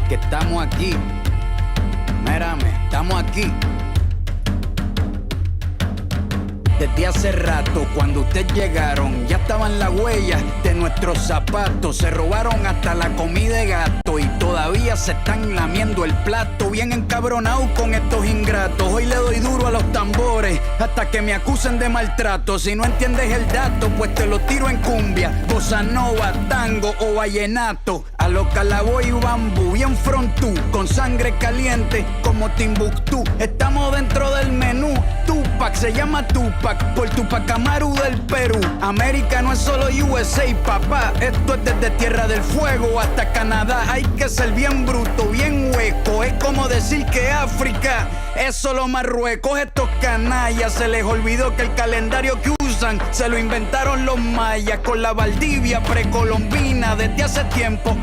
que estamos aquí. Mírame, estamos aquí. Desde hace rato, cuando ustedes llegaron, ya estaban las huellas de nuestros zapatos. Se robaron hasta la comida de gato y todavía se están lamiendo el plato. Bien encabronados con estos ingratos. Hoy le doy duro a los tambores hasta que me acusen de maltrato. Si no entiendes el dato, pues te lo tiro en cumbia, bossa nova, tango o vallenato. A lo calaboy y bambú, bien frontú, con sangre caliente como Timbuktu. Estamos dentro del menú. Tupac se llama Tupac por Tupac Amaru del Perú. América no es solo USA, papá. Esto es desde Tierra del Fuego hasta Canadá. Hay que ser bien bruto, bien hueco. Es como decir que África es solo Marruecos. Estos canallas se les olvidó que el calendario que usan se lo inventaron los mayas con la Valdivia precolombina. Desde hace tiempo,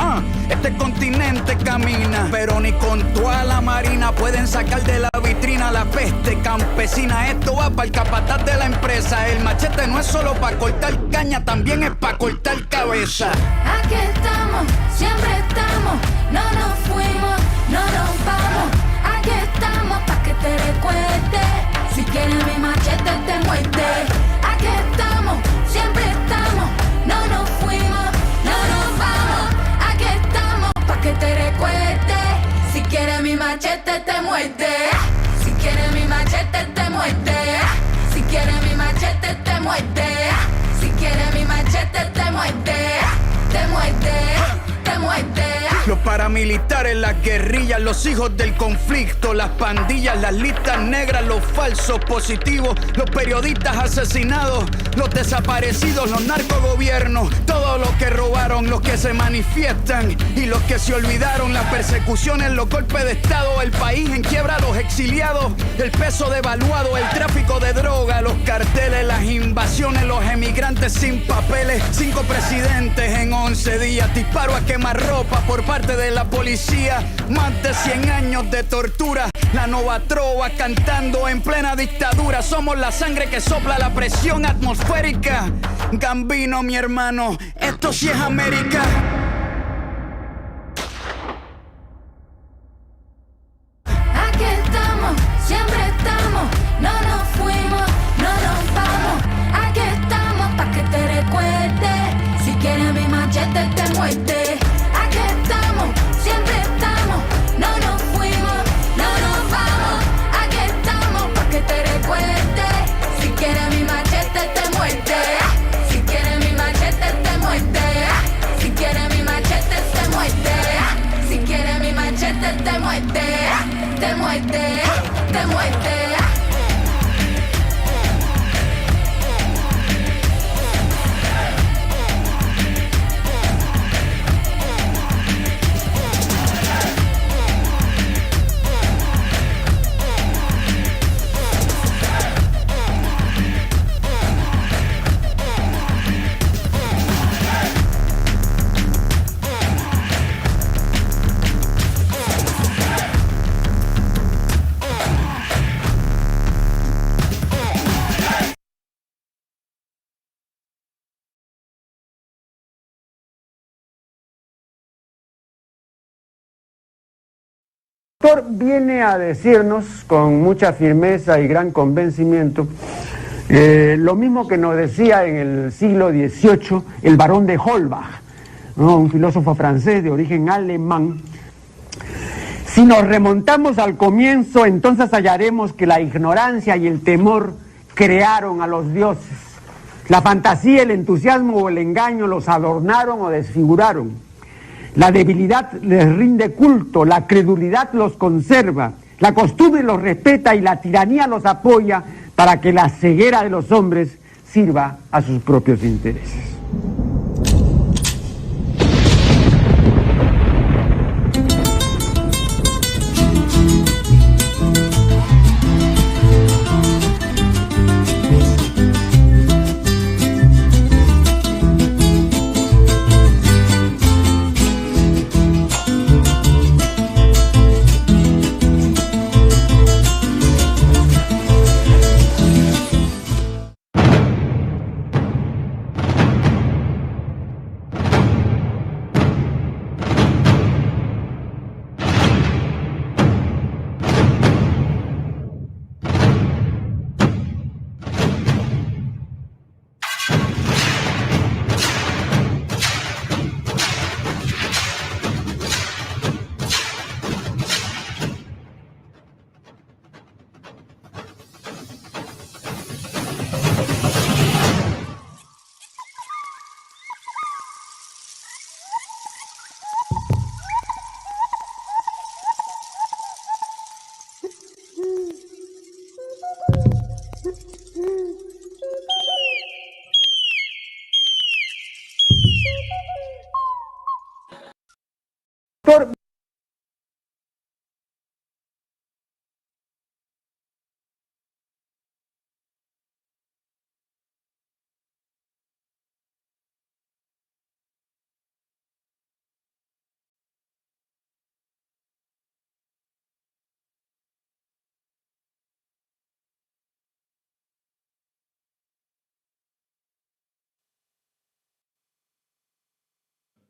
este continente camina, pero ni con toda la marina pueden sacar de la vitrina la peste campesina. Esto va para el capataz de la empresa. El machete no es solo para cortar caña, también es para cortar cabeza. Aquí estamos, siempre estamos, no nos fuimos, no nos vamos. Aquí estamos pa' que te recuerde. Si quieres mi machete te muerde. Aquí estamos, siempre estamos, no nos fuimos, no nos vamos. Aquí estamos pa' que te recuerde. Si quieres mi machete te muerde. Si quieres mi machete te muerde. Si quieres mi machete te muerde. Si quieres mi machete te muerde. Te muerde, te muerde. Los paramilitares, las guerrillas, los hijos del conflicto, las pandillas, las listas negras, los falsos positivos, los periodistas asesinados, los desaparecidos, los narcogobiernos, todos los que robaron, los que se manifiestan y los que se olvidaron, las persecuciones, los golpes de estado, el país en quiebra, los exiliados, el peso devaluado, el tráfico de droga, los carteles, las invasiones, los emigrantes sin papeles, 5 presidentes en 11 días, disparo a quemarropa por parte de la policía, más de 100 años de tortura, la nova trova cantando en plena dictadura. Somos la sangre que sopla la presión atmosférica. Gambino, mi hermano, esto sí es América. Aquí estamos, siempre estamos, no nos fuimos, no nos vamos. Aquí estamos pa' que te recuerde. Si quieres mi machete te muerde. Aquí estamos, siempre estamos, no nos fuimos, no nos vamos. Aquí estamos pa' que te recuerde. Si quieres mi machete te muerde. Si quieres mi machete te muerde. Si quieres mi machete te muerde. Si quieres mi machete te muerde. Te muerde, te muerde. El autor viene a decirnos con mucha firmeza y gran convencimiento lo mismo que nos decía en el siglo XVIII el barón de Holbach, ¿no? Un filósofo francés de origen alemán. Si nos remontamos al comienzo, entonces hallaremos que la ignorancia y el temor crearon a los dioses. La fantasía, el entusiasmo o el engaño los adornaron o desfiguraron. La debilidad les rinde culto, la credulidad los conserva, la costumbre los respeta y la tiranía los apoya para que la ceguera de los hombres sirva a sus propios intereses.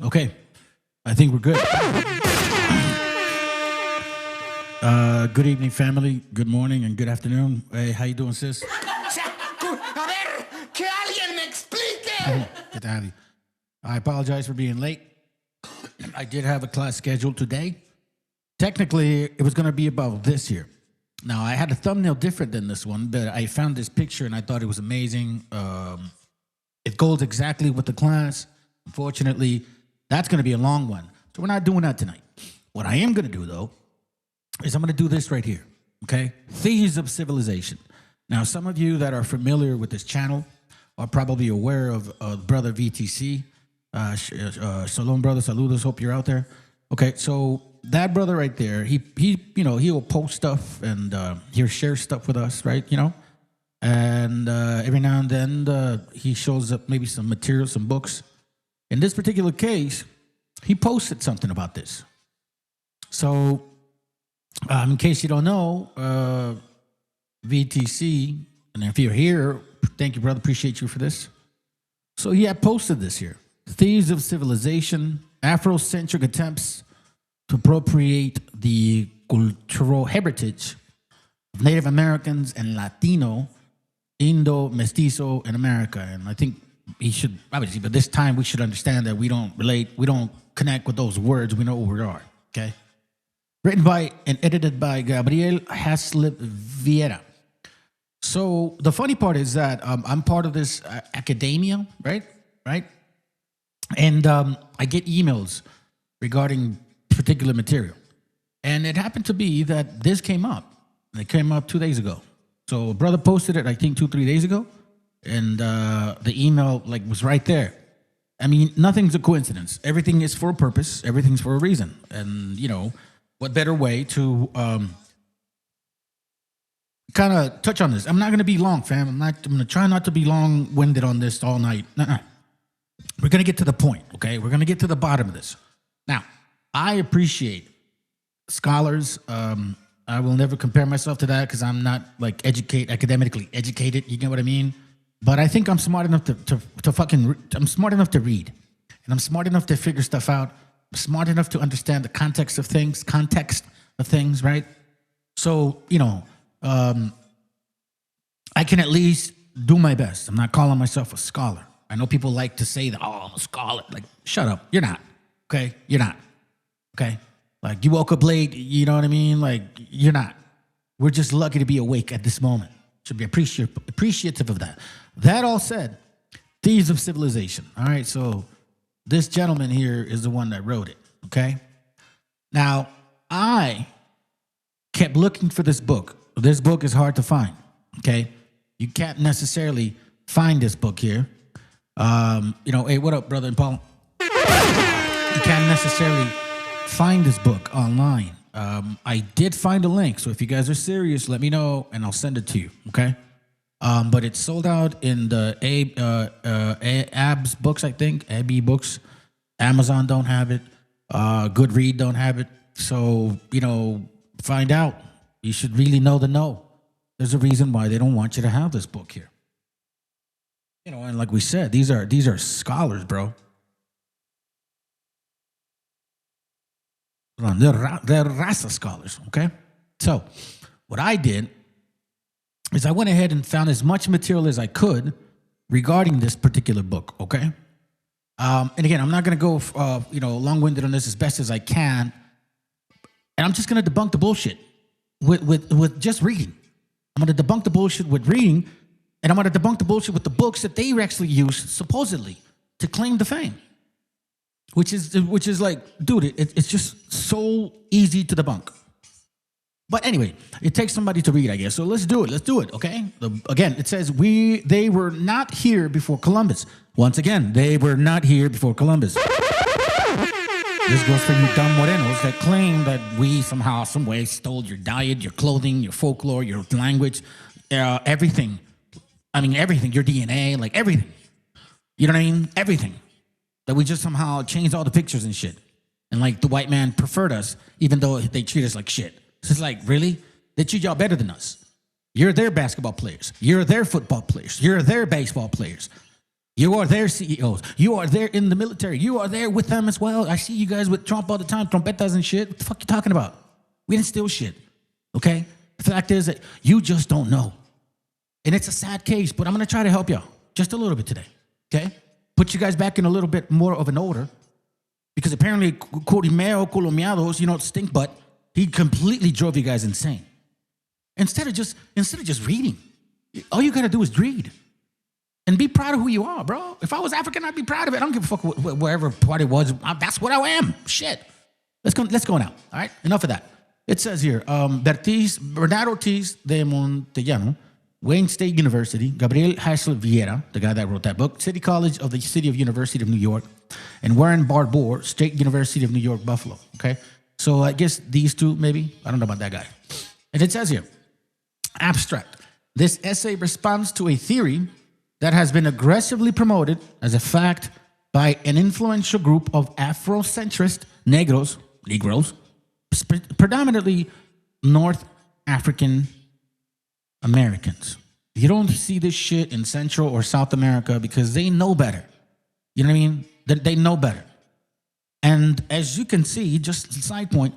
Okay. I think we're good. Good evening, family. Good morning and good afternoon. Hey, how you doing, sis? A ver, que alguien me explique. Good to have you. I apologize for being late. I did have a class scheduled today. Technically, it was going to be about this here. Now, I had a thumbnail different than this one, but I found this picture and I thought it was amazing. It goes exactly with the class. Unfortunately, that's going to be a long one. So we're not doing that tonight. What I am going to do, though, is I'm going to do this right here, okay? Thieves of Civilization. Now, some of you that are familiar with this channel are probably aware of Brother VTC. Shalom, brother. Saludos. Hope you're out there. Okay, so that brother right there, he'll post stuff and he'll share stuff with us, right? And every now and then he shows up maybe some material, some books. In this particular case, he posted something about this. So, in case you don't know, VTC, and if you're here, thank you, brother. Appreciate you for this. So he had posted this here. Thieves of Civilization, Afrocentric attempts to appropriate the cultural heritage of Native Americans and Latino, Indo, Mestizo, in America. And I think he should, obviously, but this time we should understand that we don't connect with those words. We know who we are, okay? Written by and edited by Gabriel Haslip Vieira. So the funny part is that I'm part of this academia, right? And I get emails regarding particular material. And it happened to be that this came up. It came up 2 days ago. So a brother posted it, I think 2-3 days ago. And the email was right there. I mean, nothing's a coincidence. Everything is for a purpose. Everything's for a reason. And, what better way to kind of touch on this? I'm not going to be long, fam. I'm going to try not to be long-winded on this all night. Nuh-uh. We're going to get to the point, okay? We're going to get to the bottom of this. Now, I appreciate scholars. I will never compare myself to that because I'm not academically educated. You get what I mean? But I think I'm smart enough I'm smart enough to read. And I'm smart enough to figure stuff out. I'm smart enough to understand the context of things, right? So, I can at least do my best. I'm not calling myself a scholar. I know people like to say that, I'm a scholar. Shut up. You're not. Okay? You're not. Okay? You woke up late, you know what I mean? You're not. We're just lucky to be awake at this moment. Should be appreciative of that. That all said, Thieves of Civilization. All right, so this gentleman here is the one that wrote it, okay? Now, I kept looking for this book. This book is hard to find, okay? You can't necessarily find this book here. Hey, what up, brother and Paul? You can't necessarily find this book online. I did find a link, so if you guys are serious, let me know, and I'll send it to you, okay? But it's sold out in the ABS books, I think, AB books. Amazon don't have it. Goodread don't have it. So, find out. You should really know the know. There's a reason why they don't want you to have this book here. And like we said, these are scholars, bro. They're Rasa scholars, okay? So, what I did is I went ahead and found as much material as I could regarding this particular book, okay? And again, I'm not going to go, long-winded on this as best as I can. And I'm just going to debunk the bullshit with just reading. I'm going to debunk the bullshit with reading, and I'm going to debunk the bullshit with the books that they actually used, supposedly, to claim the fame. Which is dude, it's just so easy to debunk. But anyway, it takes somebody to read, I guess. So let's do it, okay? Again, it says, they were not here before Columbus. Once again, they were not here before Columbus. This goes for you dumb morenos that claim that we somehow, some way stole your diet, your clothing, your folklore, your language, everything. I mean, everything, your DNA, everything. You know what I mean? Everything. That we just somehow changed all the pictures and shit. And the white man preferred us, even though they treat us like shit. It's really? They treat y'all better than us. You're their basketball players. You're their football players. You're their baseball players. You are their CEOs. You are there in the military. You are there with them as well. I see you guys with Trump all the time, trompetas and shit. What the fuck you talking about? We didn't steal shit, okay? The fact is that you just don't know. And it's a sad case, but I'm going to try to help y'all just a little bit today, okay? Put you guys back in a little bit more of an order, because apparently Corimeo Colomiados, stink butt, he completely drove you guys insane. Instead of just reading, all you got to do is read. And be proud of who you are, bro. If I was African, I'd be proud of it. I don't give a fuck wherever party was. That's what I am. Shit. Let's go now. All right? Enough of that. It says here, Bernardo Ortiz de Montellano, Wayne State University, Gabriel Hassel Vieira, the guy that wrote that book, City College of the City of University of New York, and Warren Barbour, State University of New York, Buffalo. Okay? So I guess these two, maybe. I don't know about that guy. And it says here, abstract. This essay responds to a theory that has been aggressively promoted as a fact by an influential group of Afrocentrist Negroes, predominantly North African Americans. You don't see this shit in Central or South America because they know better. You know what I mean? They know better. And as you can see, just a side point,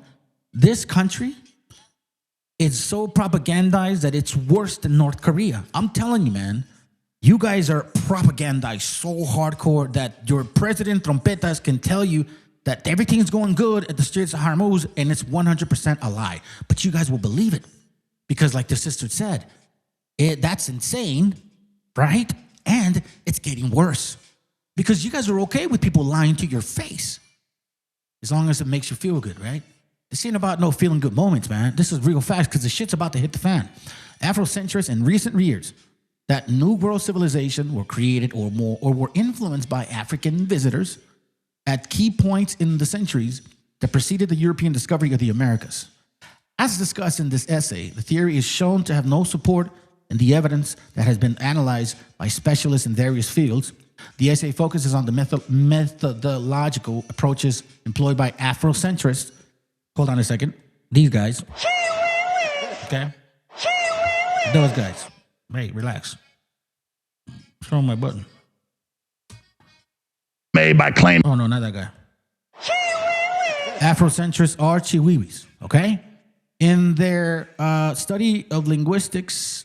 this country is so propagandized that it's worse than North Korea. I'm telling you, man. You guys are propagandized so hardcore that your president Trompetas can tell you that everything's going good at the Straits of Hormuz, and it's 100% a lie. But you guys will believe it. Because like the sister said, that's insane, right? And it's getting worse. Because you guys are okay with people lying to your face. As long as it makes you feel good, right? This ain't about no feeling good moments, man. This is real fast because the shit's about to hit the fan. Afrocentrists in recent years that New World civilization were created or were influenced by African visitors at key points in the centuries that preceded the European discovery of the Americas. As discussed in this essay, the theory is shown to have no support in the evidence that has been analyzed by specialists in various fields. The essay focuses on the methodological approaches employed by Afrocentrists. Hold on a second. These guys. Okay? Those guys. Hey, relax. What's wrong with my button? Made by claim. Oh, no, not that guy. Afrocentrists are Chihuihuis, okay? In their study of linguistics,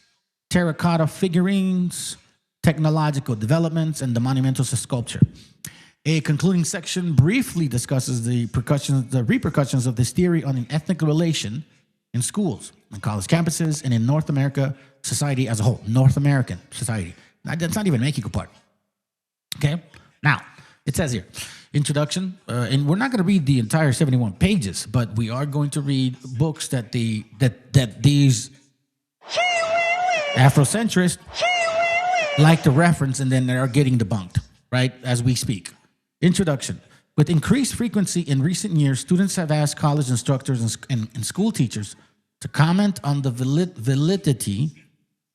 terracotta figurines, technological developments, and the monumentals of sculpture. A concluding section briefly discusses the repercussions of this theory on an ethnic relation in schools, on college campuses, and in North America society as a whole. North American society. That's not even Mexico part. Okay? Now, it says here, introduction, and we're not going to read the entire 71 pages, but we are going to read books that these Afrocentrists like to reference, and then they are getting debunked, right, as we speak. Introduction. With increased frequency in recent years, students have asked college instructors and school teachers to comment on the validity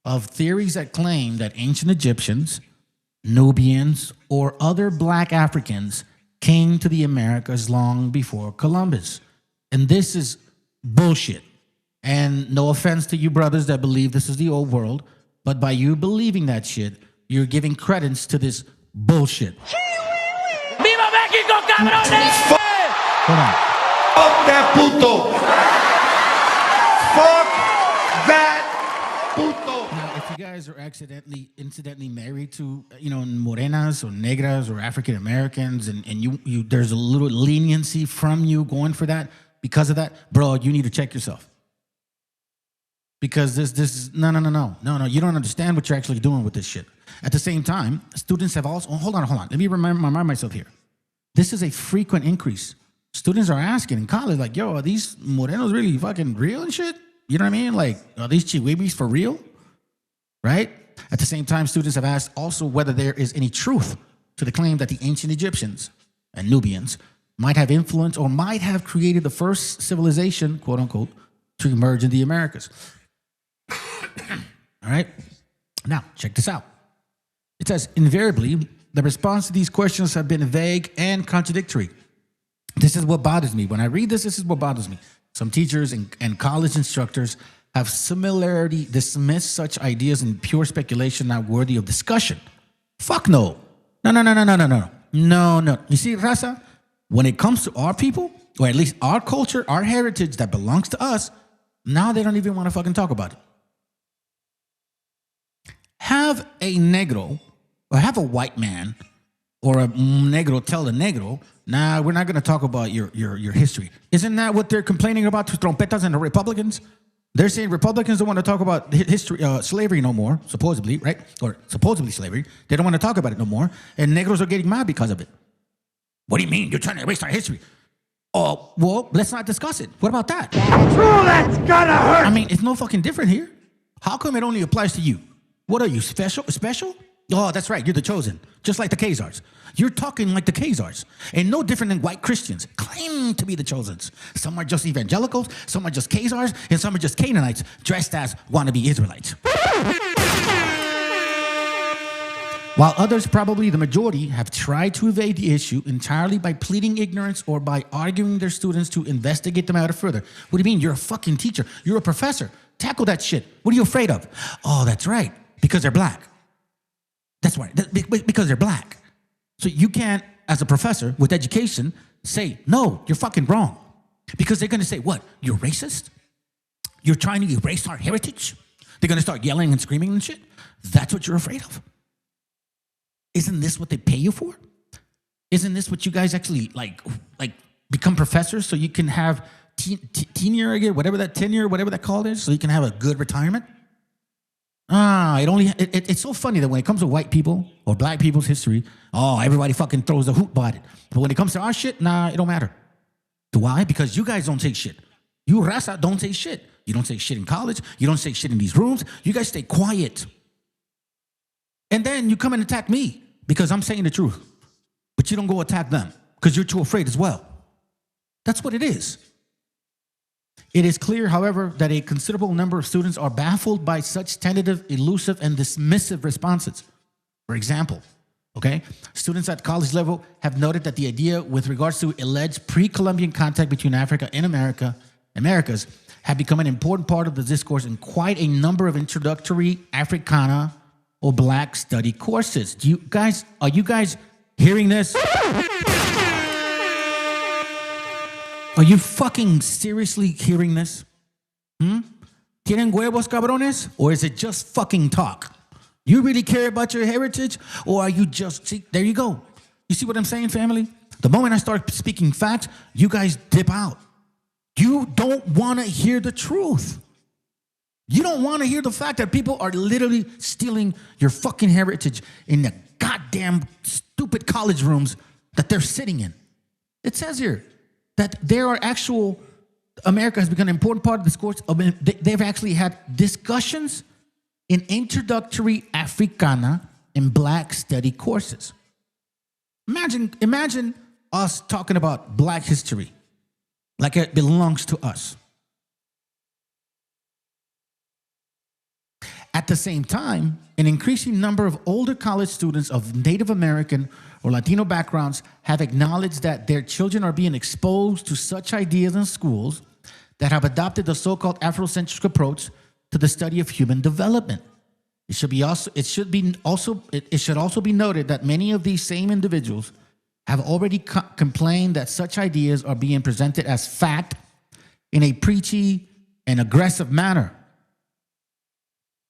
of theories that claim that ancient Egyptians, Nubians, or other black Africans came to the Americas long before Columbus. And this is bullshit. And no offense to you brothers that believe this is the old world, but by you believing that shit, you're giving credence to this bullshit. ¡Viva México, cabrones! Hold on. Fuck that puto. Fuck that puto. Now, if you guys are incidentally married to, morenas or negras or African Americans, and you there's a little leniency from you going for that because of that, bro, you need to check yourself. Because this is no. You don't understand what you're actually doing with this shit. At the same time, students have also hold on. Let me remind myself here. This is a frequent increase. Students are asking in college, like, yo, are these morenos really fucking real and shit? You know what I mean? Like, are these chihuihuis for real? Right? At the same time, students have asked also whether there is any truth to the claim that the ancient Egyptians and Nubians might have influenced or might have created the first civilization, quote unquote, to emerge in the Americas. All right? Now, check this out. It says, invariably, the response to these questions have been vague and contradictory. This is what bothers me. When I read this is what bothers me. Some teachers and college instructors have similarly dismissed such ideas in pure speculation not worthy of discussion. Fuck no. No. You see, Raza, when it comes to our people, or at least our culture, our heritage that belongs to us, now they don't even want to fucking talk about it. Have a negro, or have a white man, or a negro tell a negro, nah, we're not going to talk about your history. Isn't that what they're complaining about to trompetas and the Republicans? They're saying Republicans don't want to talk about history, slavery no more, supposedly, right? Or supposedly slavery. They don't want to talk about it no more. And negros are getting mad because of it. What do you mean? You're trying to erase our history. Oh, well, let's not discuss it. What about that? Oh, that's gotta hurt! I mean, it's no fucking different here. How come it only applies to you? What are you, special? Oh, that's right. You're the chosen. Just like the Khazars. You're talking like the Khazars. And no different than white Christians claiming to be the chosens. Some are just evangelicals, some are just Khazars, and some are just Canaanites dressed as wannabe Israelites. While others, probably the majority, have tried to evade the issue entirely by pleading ignorance or by arguing their students to investigate the matter further. What do you mean? You're a fucking teacher. You're a professor. Tackle that shit. What are you afraid of? Oh, that's right. Because they're black. That's right. Because they're black. So you can't, as a professor with education, say, no, you're fucking wrong. Because they're going to say, what? You're racist? You're trying to erase our heritage? They're going to start yelling and screaming and shit? That's what you're afraid of. Isn't this what they pay you for? Isn't this what you guys actually like become professors so you can have tenure again, whatever that called is, so you can have a good retirement? It's so funny that when it comes to white people or black people's history, everybody fucking throws a hoop about it. But when it comes to our shit, nah, it don't matter. Why? Because you guys don't say shit. You Raza don't say shit. You don't say shit in college. You don't say shit in these rooms. You guys stay quiet. And then you come and attack me because I'm saying the truth. But you don't go attack them because you're too afraid as well. That's what it is. It is clear, however, that a considerable number of students are baffled by such tentative, elusive, and dismissive responses. For example, students at college level have noted that the idea with regards to alleged pre-Columbian contact between Africa and Americas have become an important part of the discourse in quite a number of introductory Africana or black study courses. Are you guys hearing this? Are you fucking seriously hearing this? ¿Tienen huevos, cabrones? Or is it just fucking talk? You really care about your heritage? Or are you just, see, there you go. You see what I'm saying, family? The moment I start speaking facts, you guys dip out. You don't want to hear the truth. You don't want to hear the fact that people are literally stealing your fucking heritage in the goddamn stupid college rooms that they're sitting in. It says here that there are actual, America has become an important part of the discourse. They've actually had discussions in introductory Africana and black study courses. Imagine us talking about black history like it belongs to us. At the same time, an increasing number of older college students of Native American or Latino backgrounds have acknowledged that their children are being exposed to such ideas in schools that have adopted the so-called Afrocentric approach to the study of human development. It should also be noted that many of these same individuals have already complained that such ideas are being presented as fact in a preachy and aggressive manner.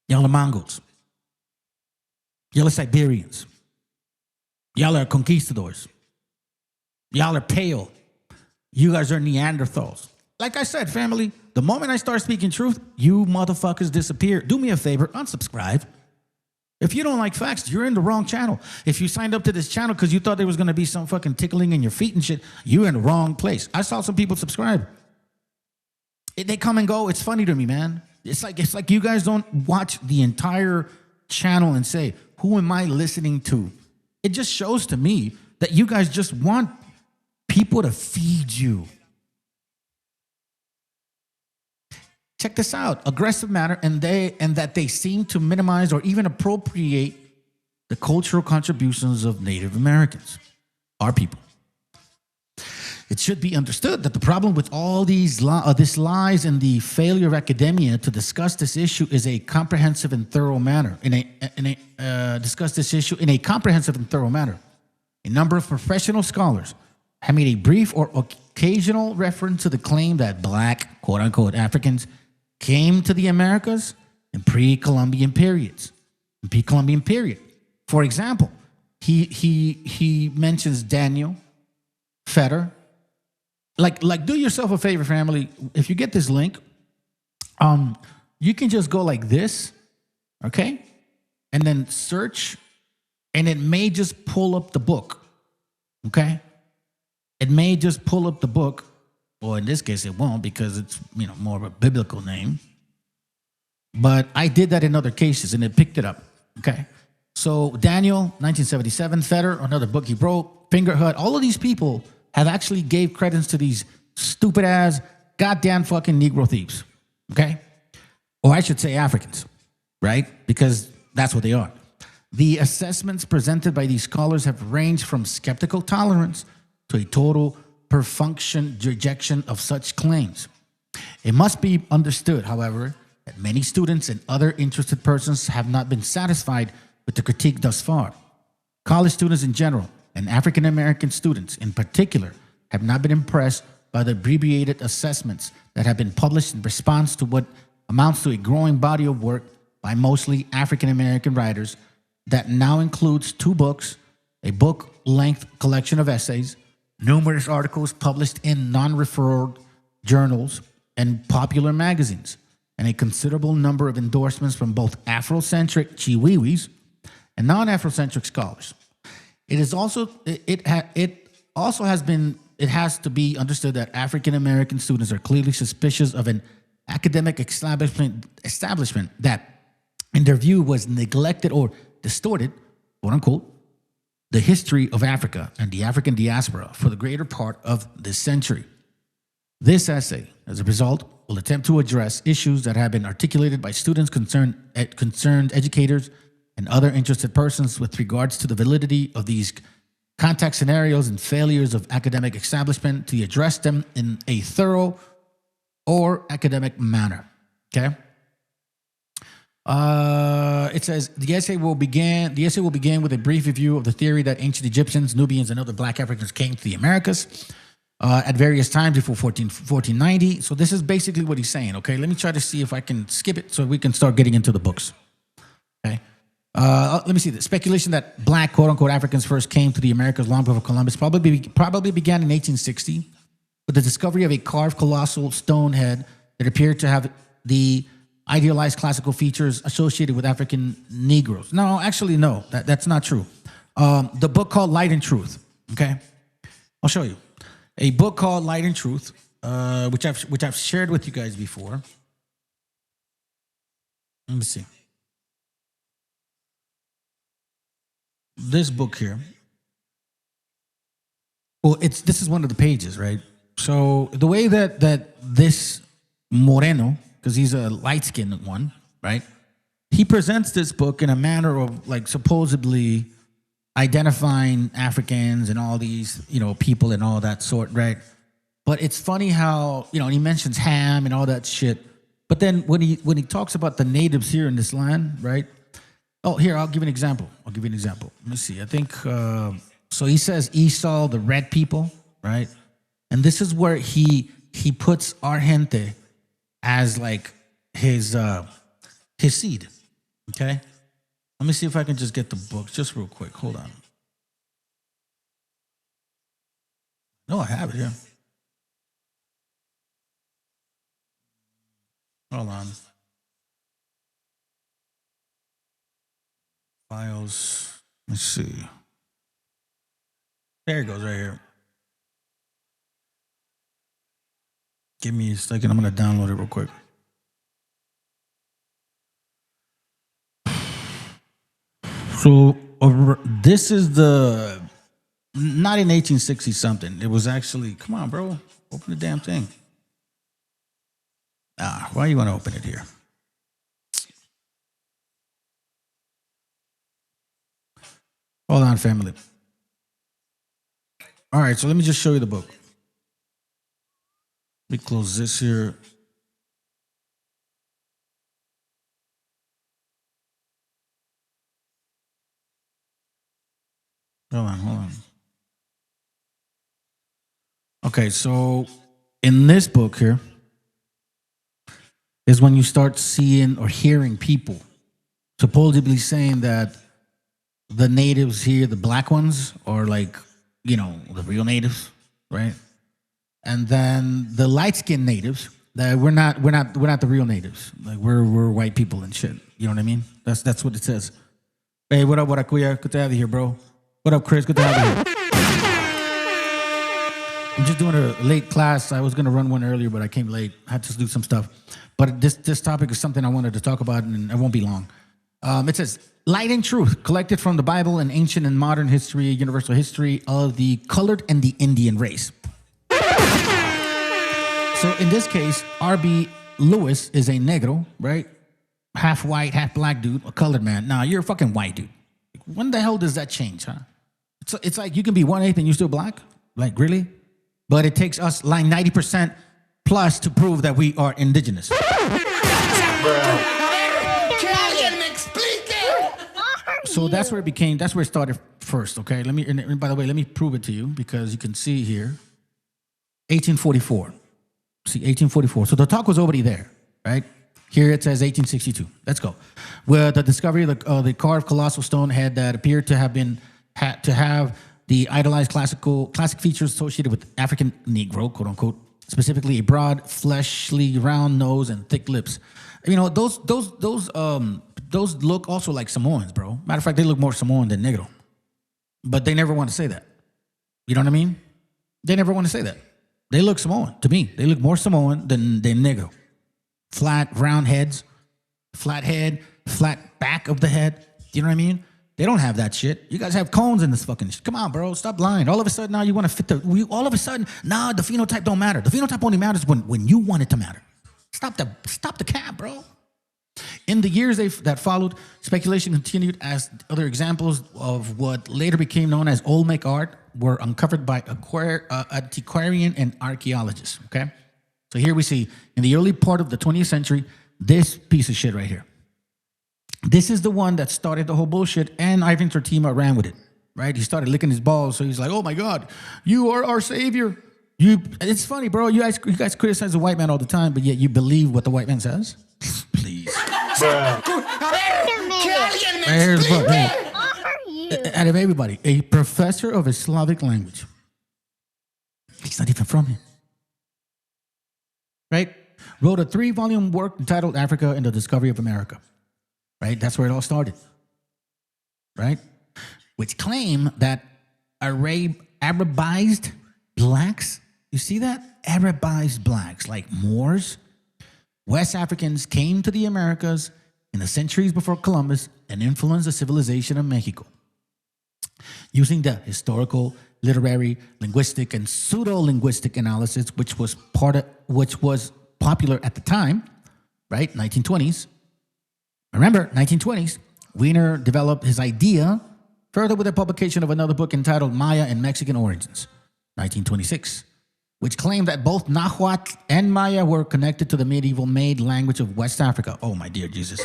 Y'all are Mongols. Y'all are Siberians. Y'all are conquistadors. Y'all are pale. You guys are Neanderthals. Like I said, family, the moment I start speaking truth, you motherfuckers disappear. Do me a favor, unsubscribe. If you don't like facts, you're in the wrong channel. If you signed up to this channel because you thought there was going to be some fucking tickling in your feet and shit, you're in the wrong place. I saw some people subscribe. They come and go. It's funny to me, man. It's like you guys don't watch the entire channel and say, who am I listening to? It just shows to me that you guys just want people to feed you. Check this out. Aggressive manner, and that they seem to minimize or even appropriate the cultural contributions of Native Americans, our people. It should be understood that the problem with all these this lies and the failure of academia to discuss this issue is a comprehensive and thorough manner. Discuss this issue in a comprehensive and thorough manner. A number of professional scholars have made a brief or occasional reference to the claim that black, quote unquote, Africans came to the Americas in pre-Columbian periods. For example, he mentions Daniel, Fetter. Like, do yourself a favor, family. If you get this link, you can just go like this, okay, and then search, and it may just pull up the book, okay. It may just pull up the book, or in this case, it won't because it's more of a biblical name. But I did that in other cases, and it picked it up, okay. So Daniel, 1977, Fetter, another book he wrote, Fingerhut, all of these people have actually gave credence to these stupid ass goddamn fucking Negro thieves, okay? Or I should say Africans, right? Because that's what they are. The assessments presented by these scholars have ranged from skeptical tolerance to a total perfunction rejection of such claims. It must be understood, however, that many students and other interested persons have not been satisfied with the critique thus far. College students in general, and African American students in particular, have not been impressed by the abbreviated assessments that have been published in response to what amounts to a growing body of work by mostly African American writers that now includes 2 books, a book-length collection of essays, numerous articles published in non-referred journals and popular magazines, and a considerable number of endorsements from both Afrocentric chiwiwis and non-Afrocentric scholars. It has to be understood that African American students are clearly suspicious of an academic establishment that, in their view, was neglected or distorted, quote unquote, the history of Africa and the African diaspora for the greater part of this century. This essay, as a result, will attempt to address issues that have been articulated by students, concerned educators, and other interested persons with regards to the validity of these contact scenarios and failures of academic establishment to address them in a thorough or academic manner. Okay. It says the essay will begin with a brief review of the theory that ancient Egyptians, Nubians, and other black Africans came to the Americas at various times before 1490. So this is basically what he's saying. Okay, let me try to see if I can skip it so we can start getting into the books. Okay. Let me see. The speculation that black, quote unquote, Africans first came to the Americas long before Columbus probably began in 1860 with the discovery of a carved colossal stone head that appeared to have the idealized classical features associated with African Negroes. No, actually, no, that's not true. The book called Light and Truth. Okay, I'll show you a book called Light and Truth, which I've shared with you guys before. Let me see. This book here. Well, this is one of the pages, right? So the way that this Moreno, because he's a light-skinned one, right? He presents this book in a manner of like supposedly identifying Africans and all these, people and all that sort, right? But it's funny how, and he mentions Ham and all that shit. But then when he talks about the natives here in this land, right? Oh, here, I'll give you an example. Let me see. I think, so he says Esau, the red people, right? And this is where he puts our gente as like his seed, okay? Let me see if I can just get the book just real quick. Hold on. No, I have it here. Hold on. Files. Let's see. There it goes right here. Give me a second. I'm going to download it real quick. So this is not in 1860 something. It was actually, come on, bro. Open the damn thing. Why you want to open it here? Hold on, family. All right, so let me just show you the book. Let me close this here. Hold on. Okay, so in this book here is when you start seeing or hearing people supposedly saying that the natives here, the black ones, are like, you know, the real natives, right? And then the light-skinned natives, that we're not the real natives. Like we're white people and shit. You know what I mean? That's what it says. Hey, what up, Kuya? Good to have you here, bro. What up, Chris? Good to have you here. I'm just doing a late class. I was gonna run one earlier, but I came late. I had to do some stuff. But this topic is something I wanted to talk about, and it won't be long. It says, light and truth, collected from the Bible and ancient and modern history, universal history of the colored and the Indian race. So in this case, R.B. Lewis is a negro, right? Half white, half black dude, a colored man. Nah, you're a fucking white dude. When the hell does that change, huh? It's like you can be 1/8 and you're still black? Like, really? But it takes us like 90% plus to prove that we are indigenous. So that's where it started first, okay? And by the way, let me prove it to you because you can see here, 1844. See, 1844. So the talk was already there, right? Here it says 1862. Let's go. Where the discovery of the carved colossal stone head that appeared to have the idolized classic features associated with African Negro, quote unquote, specifically a broad, fleshly, round nose and thick lips. You know, those look also like Samoans, bro. Matter of fact, they look more Samoan than Negro. But they never want to say that. You know what I mean? They never want to say that. They look Samoan to me. They look more Samoan than Negro. Flat, round heads, flat head, flat back of the head. You know what I mean? They don't have that shit. You guys have cones in this fucking shit. Come on, bro. Stop lying. All of a sudden now you want to fit the phenotype don't matter. The phenotype only matters when you want it to matter. Stop the cap, bro. In the years that followed, speculation continued as other examples of what later became known as Olmec art were uncovered by antiquarian and archaeologists, okay? So here we see, in the early part of the 20th century, this piece of shit right here. This is the one that started the whole bullshit, and Ivan Tertima ran with it, right? He started licking his balls, so he's like, oh my God, you are our savior. It's funny, bro. You guys criticize the white man all the time, but yet you believe what the white man says? Please. Here's the book. Out of everybody, a professor of a Slavic language. He's not even from here. Right? Wrote a 3-volume work entitled Africa and the Discovery of America. Right? That's where it all started. Right? Which claim that Arabized blacks, you see that? Arabized blacks, like Moors, West Africans came to the Americas in the centuries before Columbus and influenced the civilization of Mexico. Using the historical, literary, linguistic, and pseudo-linguistic analysis, which was popular at the time, right? 1920s. Remember, 1920s, Wiener developed his idea further with the publication of another book entitled Maya and Mexican Origins, 1926, which claimed that both Nahuatl and Maya were connected to the medieval made language of West Africa. Oh, my dear Jesus.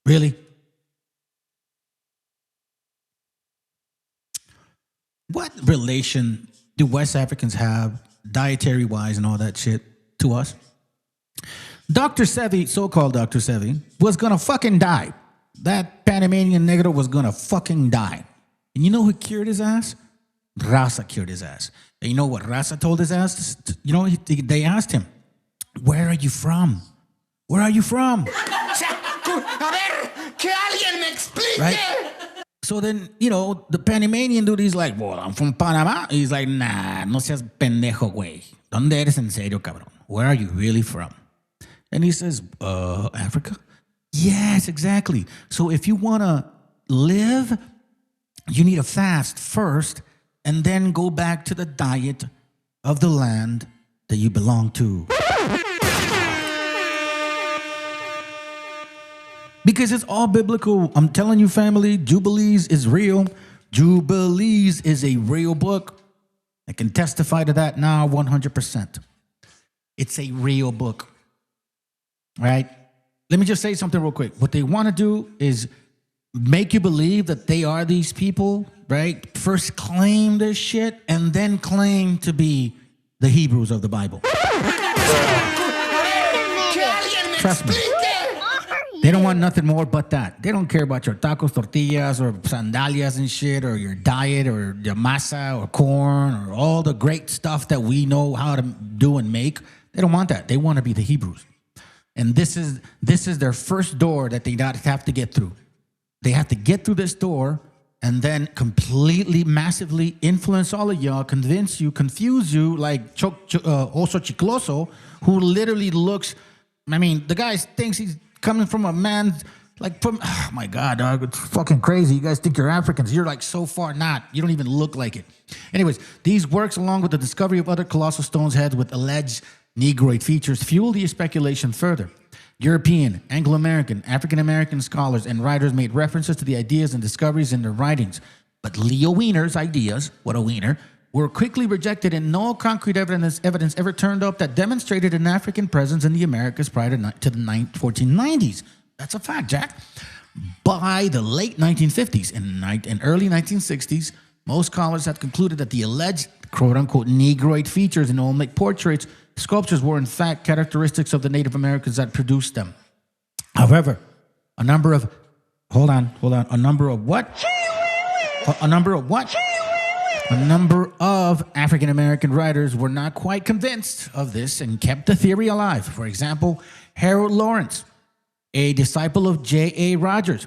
Really? What relation do West Africans have, dietary-wise and all that shit, to us? Dr. Sevi, so-called Dr. Sevi, was gonna fucking die. That Panamanian negro was gonna fucking die. And you know who cured his ass? Raza cured his ass. And you know what Raza told his ass? You know, they asked him, where are you from? Where are you from? Right? So then, you know, the Panamanian dude, he's like, well, I'm from Panama. He's like, nah, no seas pendejo, güey. ¿Dónde eres en serio, cabrón? Where are you really from? And he says, Africa? Yes, exactly. So if you want to live, you need to fast first and then go back to the diet of the land that you belong to. Because it's all biblical. I'm telling you, family, Jubilees is real. Jubilees is a real book. I can testify to that now 100%. It's a real book. Right? Let me just say something real quick. What they want to do is make you believe that they are these people, right? First claim this shit and then claim to be the Hebrews of the Bible. Trust me. They don't want nothing more but that. They don't care about your tacos, tortillas, or sandalias and shit, or your diet, or your masa, or corn, or all the great stuff that we know how to do and make. They don't want that. They want to be the Hebrews. And this is their first door that they have to get through. They have to get through this door and then completely, massively influence all of y'all, convince you, confuse you, like Oso Chicloso, who literally looks, I mean, the guy thinks he's coming from a man, like from, oh my God, dog, it's fucking crazy. You guys think you're Africans. You're like so far not. You don't even look like it. Anyways, these works, along with the discovery of other colossal stones heads with alleged Negroid features, fuel the speculation further. European, Anglo-American, African-American scholars and writers made references to the ideas and discoveries in their writings. But Leo Wiener's ideas, what a wiener, were quickly rejected, and no concrete evidence ever turned up that demonstrated an African presence in the Americas prior to the 1490s. That's a fact, Jack. By the late 1950s and early 1960s, most scholars had concluded that the alleged quote-unquote Negroid features in Olmec portraits, sculptures were in fact characteristics of the Native Americans that produced them. However, a number of African American writers were not quite convinced of this and kept the theory alive. For example, Harold Lawrence, a disciple of J.A. Rogers,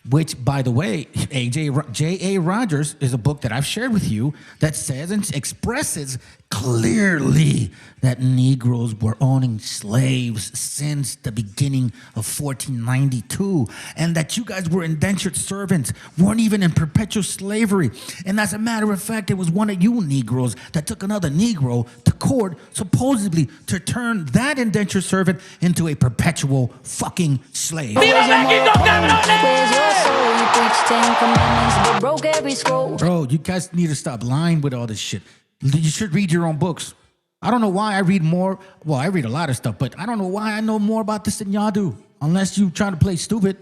which, by the way, J.A. Rogers is a book that I've shared with you that says and expresses clearly that Negroes were owning slaves since the beginning of 1492, and that you guys were indentured servants, weren't even in perpetual slavery. And as a matter of fact, it was one of you Negroes that took another Negro to court, supposedly to turn that indentured servant into a perpetual fucking slave. Bro, you guys need to stop lying with all this shit. You should read your own books. I don't know why I read more. Well, I read a lot of stuff, but I don't know why I know more about this than y'all do, unless you try to play stupid.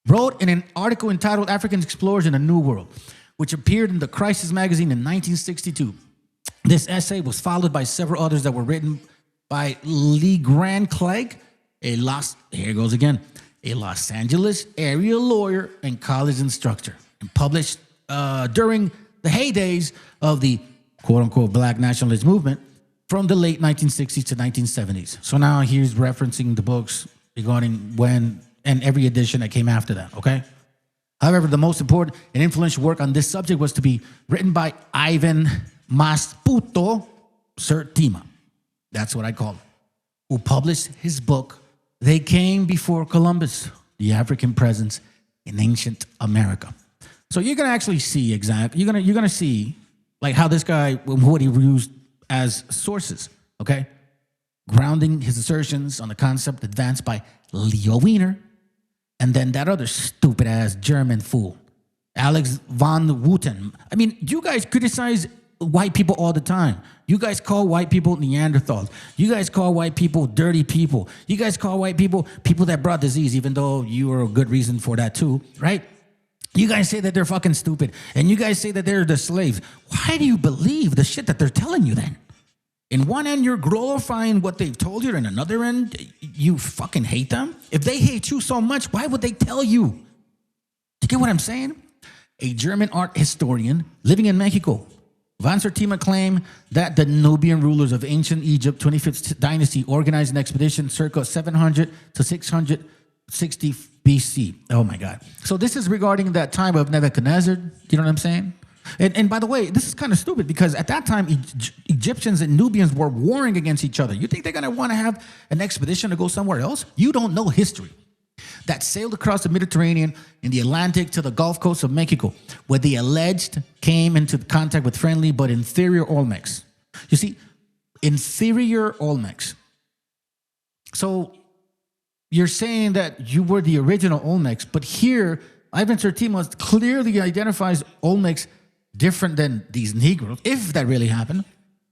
Wrote in an article entitled African Explorers in the New World, which appeared in the Crisis magazine in 1962. This essay was followed by several others that were written by Lee Grand Clegg, a Los Angeles area lawyer and college instructor, and published during the heydays of the quote-unquote black nationalist movement from the late 1960s to 1970s. So now he's referencing the books regarding when and every edition that came after that, okay? However, the most important and influential work on this subject was to be written by Ivan Masputo Sertima. That's what I call him. Who published his book, They Came Before Columbus, the African Presence in Ancient America. So you're gonna actually see exactly, you're gonna see like how this guy, what he used as sources, okay? Grounding his assertions on the concept advanced by Leo Wiener, and then that other stupid ass German fool, Alex von Wooten. I mean, you guys criticize white people all the time. You guys call white people Neanderthals. You guys call white people dirty people. You guys call white people people that brought disease, even though you are a good reason for that too, right? You guys say that they're fucking stupid, and you guys say that they're the slaves. Why do you believe the shit that they're telling you then? In one end, you're glorifying what they've told you, and another end, you fucking hate them? If they hate you so much, why would they tell you? Do you get what I'm saying? A German art historian living in Mexico, Von Sertima claimed that the Nubian rulers of ancient Egypt, 25th dynasty, organized an expedition circa 700 to 660 BC. Oh my God. So this is regarding that time of Nebuchadnezzar. You know what I'm saying? And by the way, this is kind of stupid because at that time, Egyptians and Nubians were warring against each other. You think they're going to want to have an expedition to go somewhere else? You don't know history. That sailed across the Mediterranean and the Atlantic to the Gulf Coast of Mexico, where they alleged came into contact with friendly but inferior Olmecs. You see, inferior Olmecs. So you're saying that you were the original Olmecs, but here, Ivan Sertima clearly identifies Olmecs different than these Negroes, if that really happened,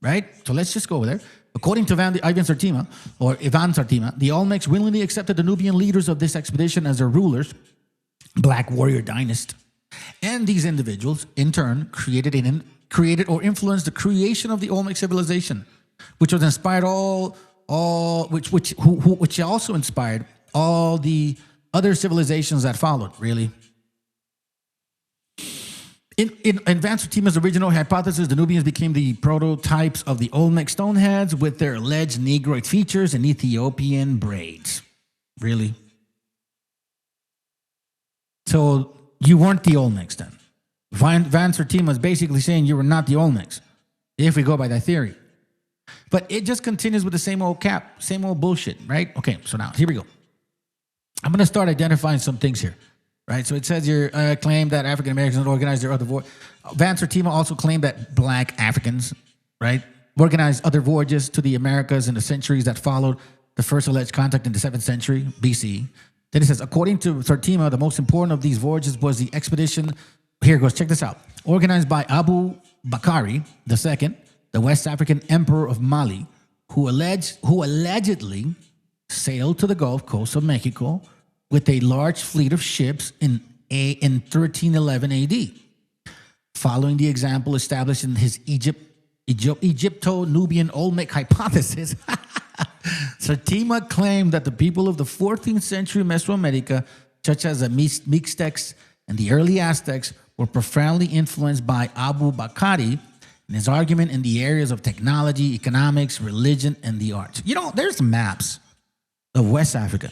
right? So let's just go over there. According to Ivan Sertima, or Ivan Sertima, the Olmecs willingly accepted the Nubian leaders of this expedition as their rulers, Black Warrior Dynasty. And these individuals, in turn, created or influenced the creation of the Olmec civilization, which was inspired which also inspired all the other civilizations that followed, really. In Van Sertima's original hypothesis, the Nubians became the prototypes of the Olmec stoneheads with their alleged Negroid features and Ethiopian braids. Really? So you weren't the Olmecs then. Van Sertima is basically saying you were not the Olmecs, if we go by that theory. But it just continues with the same old cap, same old bullshit, right? Okay, so now, here we go. I'm going to start identifying some things here, right? So it says here, claim that African Americans organized their other voyages. Van Sertima also claimed that Black Africans, right, organized other voyages to the Americas in the centuries that followed the first alleged contact in the 7th century BC. Then it says, according to Sertima, the most important of these voyages was the expedition. Here it goes, check this out. Organized by Abu Bakari II, the West African emperor of Mali, who allegedly sailed to the Gulf Coast of Mexico with a large fleet of ships in 1311 AD, following the example established in his Egypto-Nubian Olmec hypothesis. Sertima claimed that the people of the 14th century Mesoamerica, such as the Mixtecs and the early Aztecs, were profoundly influenced by Abu Bakari in his argument in the areas of technology, economics, religion, and the arts. You know, there's maps of West Africa.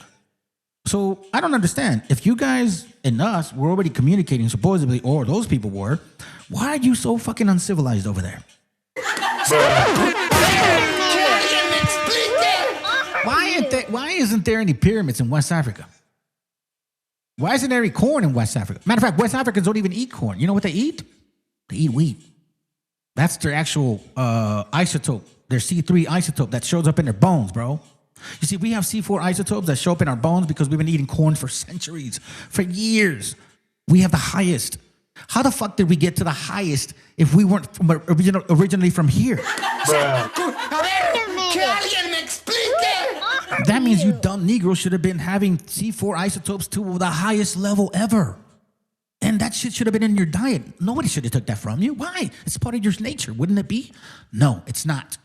So I don't understand. If you guys and us were already communicating, supposedly, or those people were, why are you so fucking uncivilized over there? Why isn't there any pyramids in West Africa? Why isn't there any corn in West Africa? Matter of fact, West Africans don't even eat corn. You know what they eat? They eat wheat. That's their actual isotope, their C3 isotope that shows up in their bones, bro. You see, we have C4 isotopes that show up in our bones because we've been eating corn for centuries, for years. We have the highest. How the fuck did we get to the highest if we weren't originally from here? That means you dumb Negroes should have been having C4 isotopes to the highest level ever. And that shit should have been in your diet. Nobody should have took that from you. Why? It's part of your nature, wouldn't it be? No, it's not.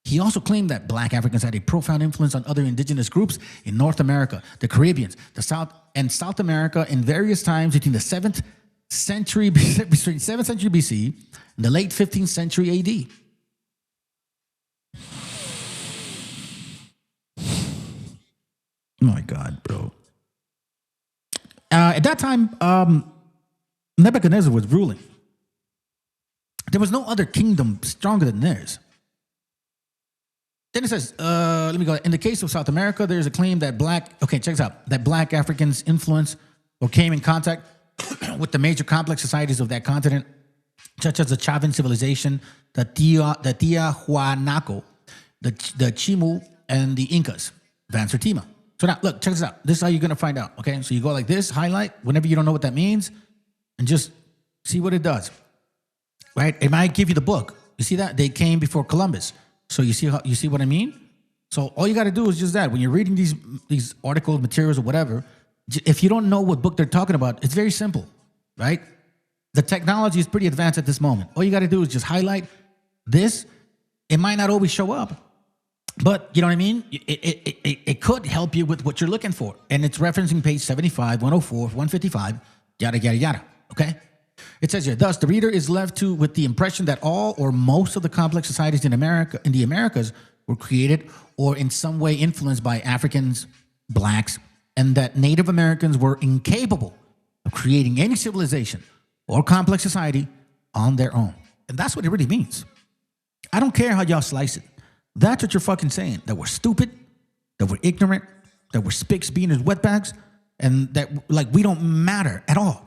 He also claimed that Black Africans had a profound influence on other indigenous groups in North America, the Caribbeans, the South, and South America in various times between the 7th century BC and the late 15th century AD. My God, bro. At that time, Nebuchadnezzar was ruling. There was no other kingdom stronger than theirs. Then it says, let me go. In the case of South America, there's a claim that check this out, that Black Africans influenced or came in contact with the major complex societies of that continent, such as the Chavan civilization, the Tiahuanaco, the Chimu, and the Incas, Van Sertima. So now, look, check this out. This is how you're going to find out, okay? So you go like this, highlight, whenever you don't know what that means, and just see what it does, right? It might give you the book. You see that? They came before Columbus. So you see what I mean? So all you got to do is just that. When you're reading these articles, materials, or whatever, if you don't know what book they're talking about, it's very simple, right? The technology is pretty advanced at this moment. All you got to do is just highlight this. It might not always show up, but you know what I mean? It could help you with what you're looking for. And it's referencing page 75, 104, 155, yada, yada, yada, okay? It says here, thus, the reader is left with the impression that all or most of the complex societies in the Americas were created or in some way influenced by Africans, Blacks, and that Native Americans were incapable of creating any civilization or complex society on their own. And that's what it really means. I don't care how y'all slice it. That's what you're fucking saying. That we're stupid, that we're ignorant, that we're spicks being as wetbags, and that like we don't matter at all.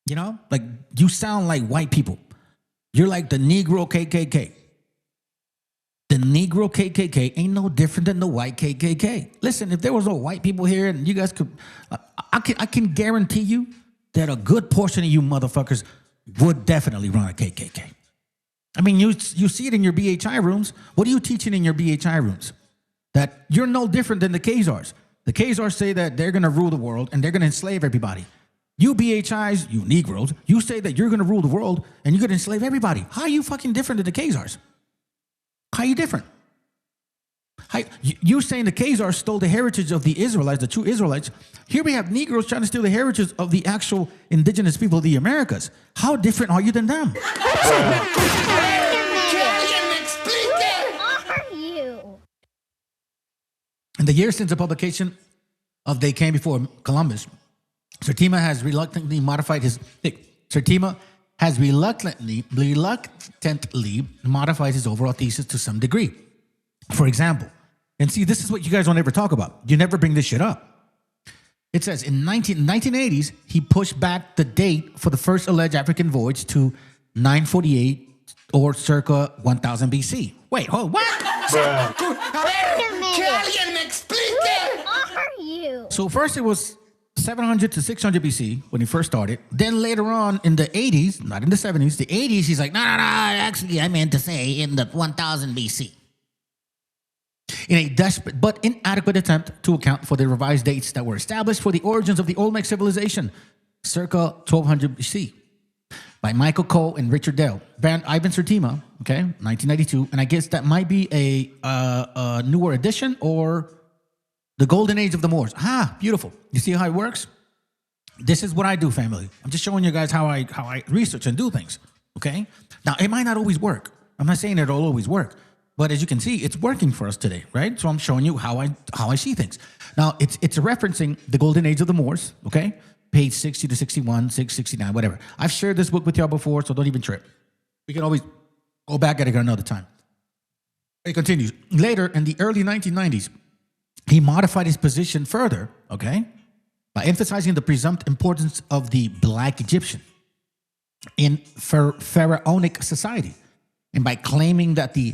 You know? Like you sound like white people. You're like the Negro KKK. the Negro KKK ain't no different than the white KKK. Listen, if there was no white people here and you guys could, I can guarantee you that a good portion of you motherfuckers would definitely run a KKK. I mean, you see it in your BHI rooms. What are you teaching in your BHI rooms? That you're no different than the Khazars. The Khazars say that they're going to rule the world and they're going to enslave everybody. You BHIs, you Negroes, you say that you're going to rule the world and you're going to enslave everybody. How are you fucking different than the Khazars? How are you different? You're saying the Khazars stole the heritage of the Israelites, the true Israelites. Here we have Negroes trying to steal the heritage of the actual indigenous people of the Americas. How different are you than them? Que alguien me explique. Who are you? In the years since the publication of They Came Before Columbus, Sertima has reluctantly modified his overall thesis to some degree. For example, and see, this is what you guys don't ever talk about. You never bring this shit up. It says in 1980s, he pushed back the date for the first alleged African voyage to 948 or circa 1000 BC. Wait, hold what? A ver, que alguien me explique. Who are you? So first it was 700 to 600 BC when he first started. Then later on in the 80s, not in the 70s, the 80s, he's like, no, actually I meant to say in the 1000 BC. In a desperate but inadequate attempt to account for the revised dates that were established for the origins of the Olmec civilization, circa 1200 BC, by Michael Cole and Richard Dell. Ivan Sertima, okay, 1992, and I guess that might be a newer edition or the golden age of the Moors. Beautiful. You see how it works? This is what I do, family. I'm just showing you guys how I research and do things, okay? Now, it might not always work. I'm not saying it'll always work. But as you can see, it's working for us today, right? So I'm showing you how I see things. Now, it's referencing the golden age of the Moors, okay? Page 60 to 61, 669, whatever. I've shared this book with y'all before, so don't even trip. We can always go back at it another time. It continues. Later, in the early 1990s, he modified his position further, okay, by emphasizing the presumed importance of the Black Egyptian in pharaonic society, and by claiming that the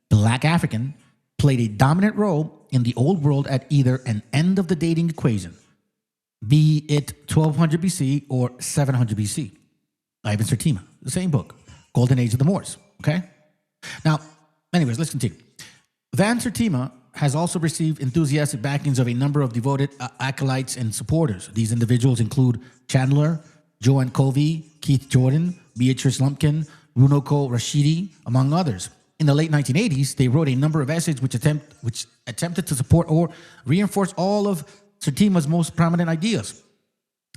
Black African played a dominant role in the old world at either an end of the dating equation, be it 1200 BC or 700 BC. Ivan Sertima, the same book, Golden Age of the Moors, okay? Now, anyways, let's continue. Van Sertima has also received enthusiastic backings of a number of devoted acolytes and supporters. These individuals include Chandler, Joanne Covey, Keith Jordan, Beatrice Lumpkin, Runoko Rashidi, among others. In the late 1980s, they wrote a number of essays which attempted to support or reinforce all of Sertima's most prominent ideas.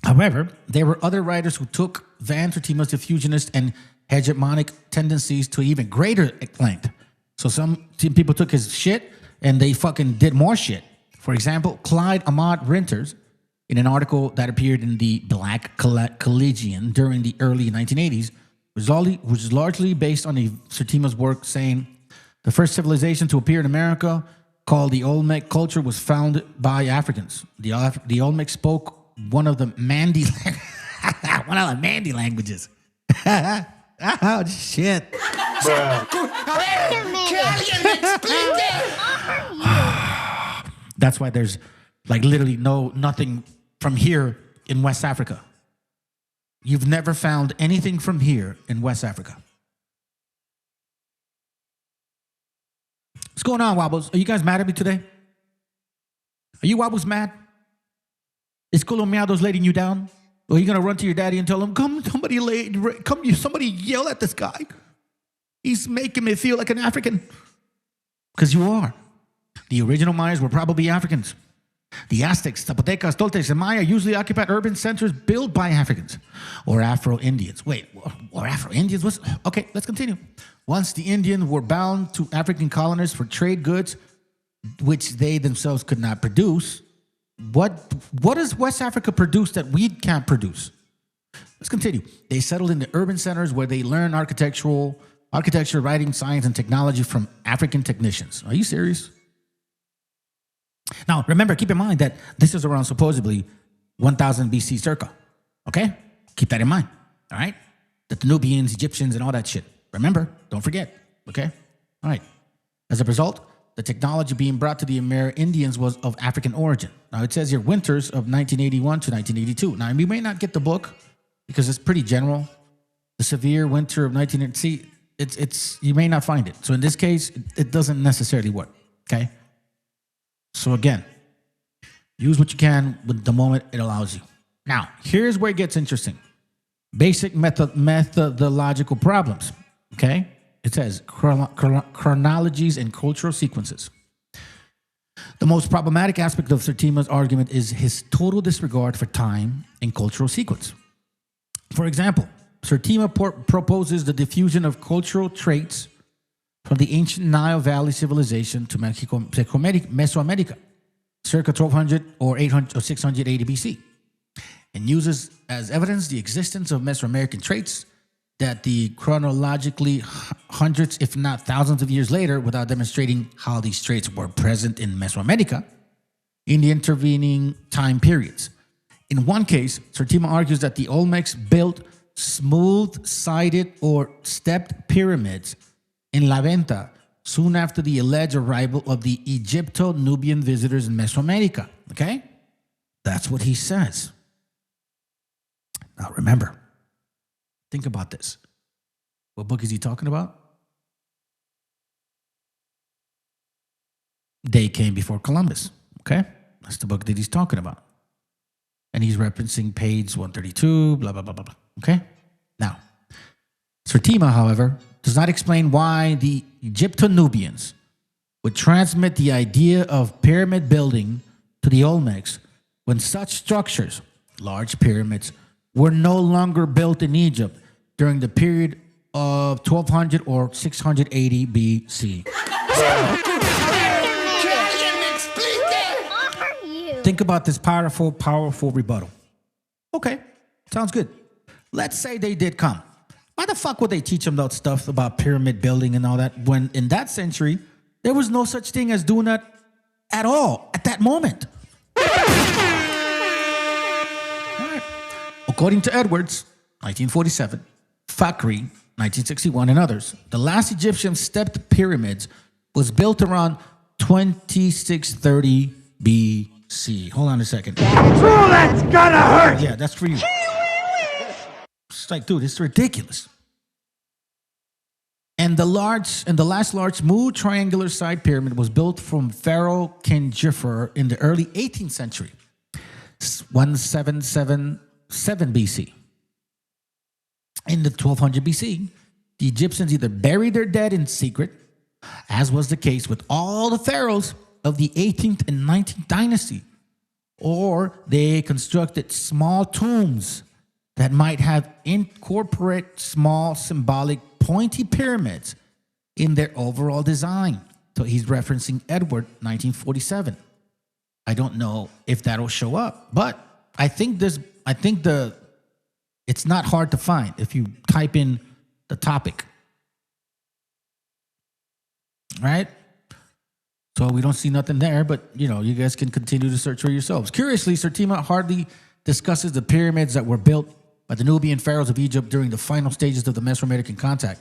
However, there were other writers who took Van Sertima's diffusionist and hegemonic tendencies to even greater length. So some people took his shit and they fucking did more shit. For example, Clyde Ahmad Rinters, in an article that appeared in the Black Collegian during the early 1980s, was largely based on Sertima's work, saying the first civilization to appear in America, called the Olmec culture, was founded by Africans. The Olmec spoke one of the Mandi languages. Oh shit! A ver, que alguien me explique. That's why there's like literally nothing from here in West Africa. You've never found anything from here in West Africa. What's going on, Wobbles? Are you guys mad at me today? Are you Wobbles mad? Is Colombiados letting you down? Or are you going to run to your daddy and tell him, somebody yell at this guy. He's making me feel like an African. Because you are. The original Mayas were probably Africans. The Aztecs, Zapotecas, Toltecs, and Maya usually occupied urban centers built by Africans or Afro-Indians. Wait, or Afro-Indians? Okay, let's continue. Once the Indians were bound to African colonists for trade goods, which they themselves could not produce, what does West Africa produce that we can't produce? Let's continue. They settled in the urban centers where they learned architecture, writing, science, and technology from African technicians. Are you serious? Now, remember, keep in mind that this is around supposedly 1000 BC circa. Okay? Keep that in mind. All right? The Nubians, Egyptians, and all that shit. Remember, don't forget. Okay? All right. As a result, the technology being brought to the Amerindians was of African origin. Now, it says here winters of 1981 to 1982. Now, we may not get the book because it's pretty general. The severe winter of 1980, it's you may not find it. So in this case, it doesn't necessarily work, okay? So again, use what you can with the moment it allows you. Now, here's where it gets interesting. Basic methodological problems, okay? It says chronologies and cultural sequences. The most problematic aspect of Sertima's argument is his total disregard for time and cultural sequence. For example, Sertima proposes the diffusion of cultural traits from the ancient Nile Valley civilization to Mesoamerica, circa 1200 or 800 or 680 BC, and uses as evidence the existence of Mesoamerican traits that the chronologically hundreds, if not thousands of years later, without demonstrating how these traits were present in Mesoamerica in the intervening time periods. In one case, Sertima argues that the Olmecs built smooth-sided or stepped pyramids in La Venta soon after the alleged arrival of the Egypto-Nubian visitors in Mesoamerica. Okay? That's what he says. Now remember, think about this. What book is he talking about? They Came Before Columbus. Okay? That's the book that he's talking about. And he's referencing page 132, blah, blah, blah, blah, blah. Okay? Now, Sertima, however, does not explain why the Egypto-Nubians would transmit the idea of pyramid building to the Olmecs when such structures, large pyramids, were no longer built in Egypt during the period of 1200 or 680 BC. Think about this powerful, powerful rebuttal. Okay, sounds good. Let's say they did come. Why the fuck would they teach them about stuff about pyramid building and all that when in that century, there was no such thing as doing that at all at that moment? Right. According to Edwards, 1947, Fakri, 1961, and others, the last Egyptian stepped pyramids was built around 2630 BC. Hold on a second. Oh, that's gonna hurt! Yeah, that's for you. It's like, dude, it's ridiculous. And the last large smooth triangular side pyramid was built from Pharaoh Khenjefer in the early 18th century, 1777 BC. In the 1200 BC, the Egyptians either buried their dead in secret, as was the case with all the pharaohs of the 18th and 19th dynasty, or they constructed small tombs that might have incorporate small symbolic pointy pyramids in their overall design. So he's referencing Edward, 1947. I don't know if that'll show up, but I think it's not hard to find if you type in the topic. Right? So we don't see nothing there, but you guys can continue to search for yourselves. Curiously, Sertima hardly discusses the pyramids that were built by the Nubian pharaohs of Egypt during the final stages of the Mesoamerican contact,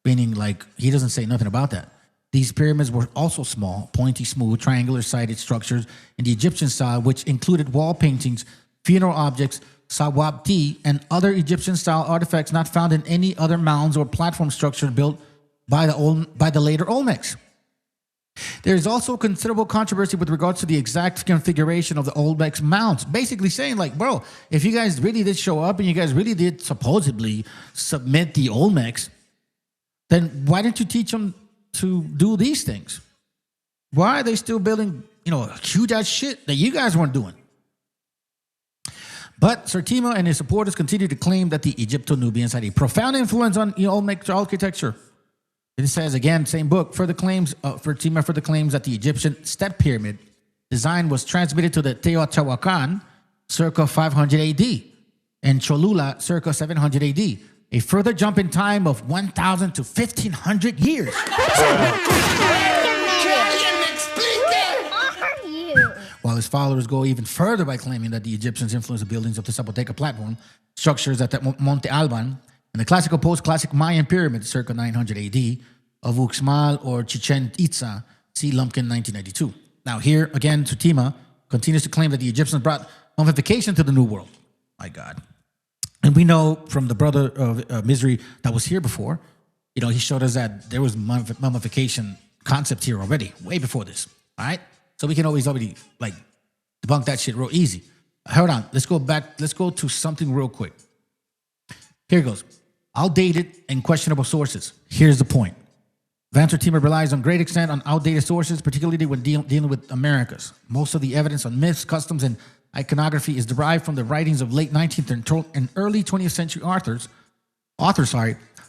meaning like he doesn't say nothing about that. These pyramids were also small, pointy, smooth, triangular-sided structures in the Egyptian style, which included wall paintings, funeral objects, sawabti, and other Egyptian-style artifacts not found in any other mounds or platform structure built by the later Olmecs. There is also considerable controversy with regards to the exact configuration of the Olmecs mounds, basically saying like, bro, if you guys really did show up and you guys really did supposedly submit the Olmecs, then why didn't you teach them to do these things? Why are they still building, huge ass shit that you guys weren't doing? But Sertima and his supporters continue to claim that the Egypto-Nubians had a profound influence on Olmec architecture. It says, again, same book, further claims that the Egyptian step pyramid design was transmitted to the Teotihuacan circa 500 AD and Cholula circa 700 AD, a further jump in time of 1,000 to 1,500 years. While his followers go even further by claiming that the Egyptians influenced the buildings of the Zapoteca platform, structures at the Monte Alban, and the classical post-classic Mayan pyramid circa 900 AD, of Uxmal or Chichen Itza. See Lumpkin, 1992. Now here again, Sutima continues to claim that the Egyptians brought mummification to the New World. My God. And we know from the brother of Misery that was here before, he showed us that there was mummification concept here already, way before this. All right? So we can already debunk that shit real easy. Hold on. Let's go back. Let's go to something real quick. Here it goes. Outdated and questionable sources. Here's the point. Vancer Teamer relies on great extent on outdated sources, particularly when dealing with Americas. Most of the evidence on myths, customs, and iconography is derived from the writings of late 19th and early 20th century authors,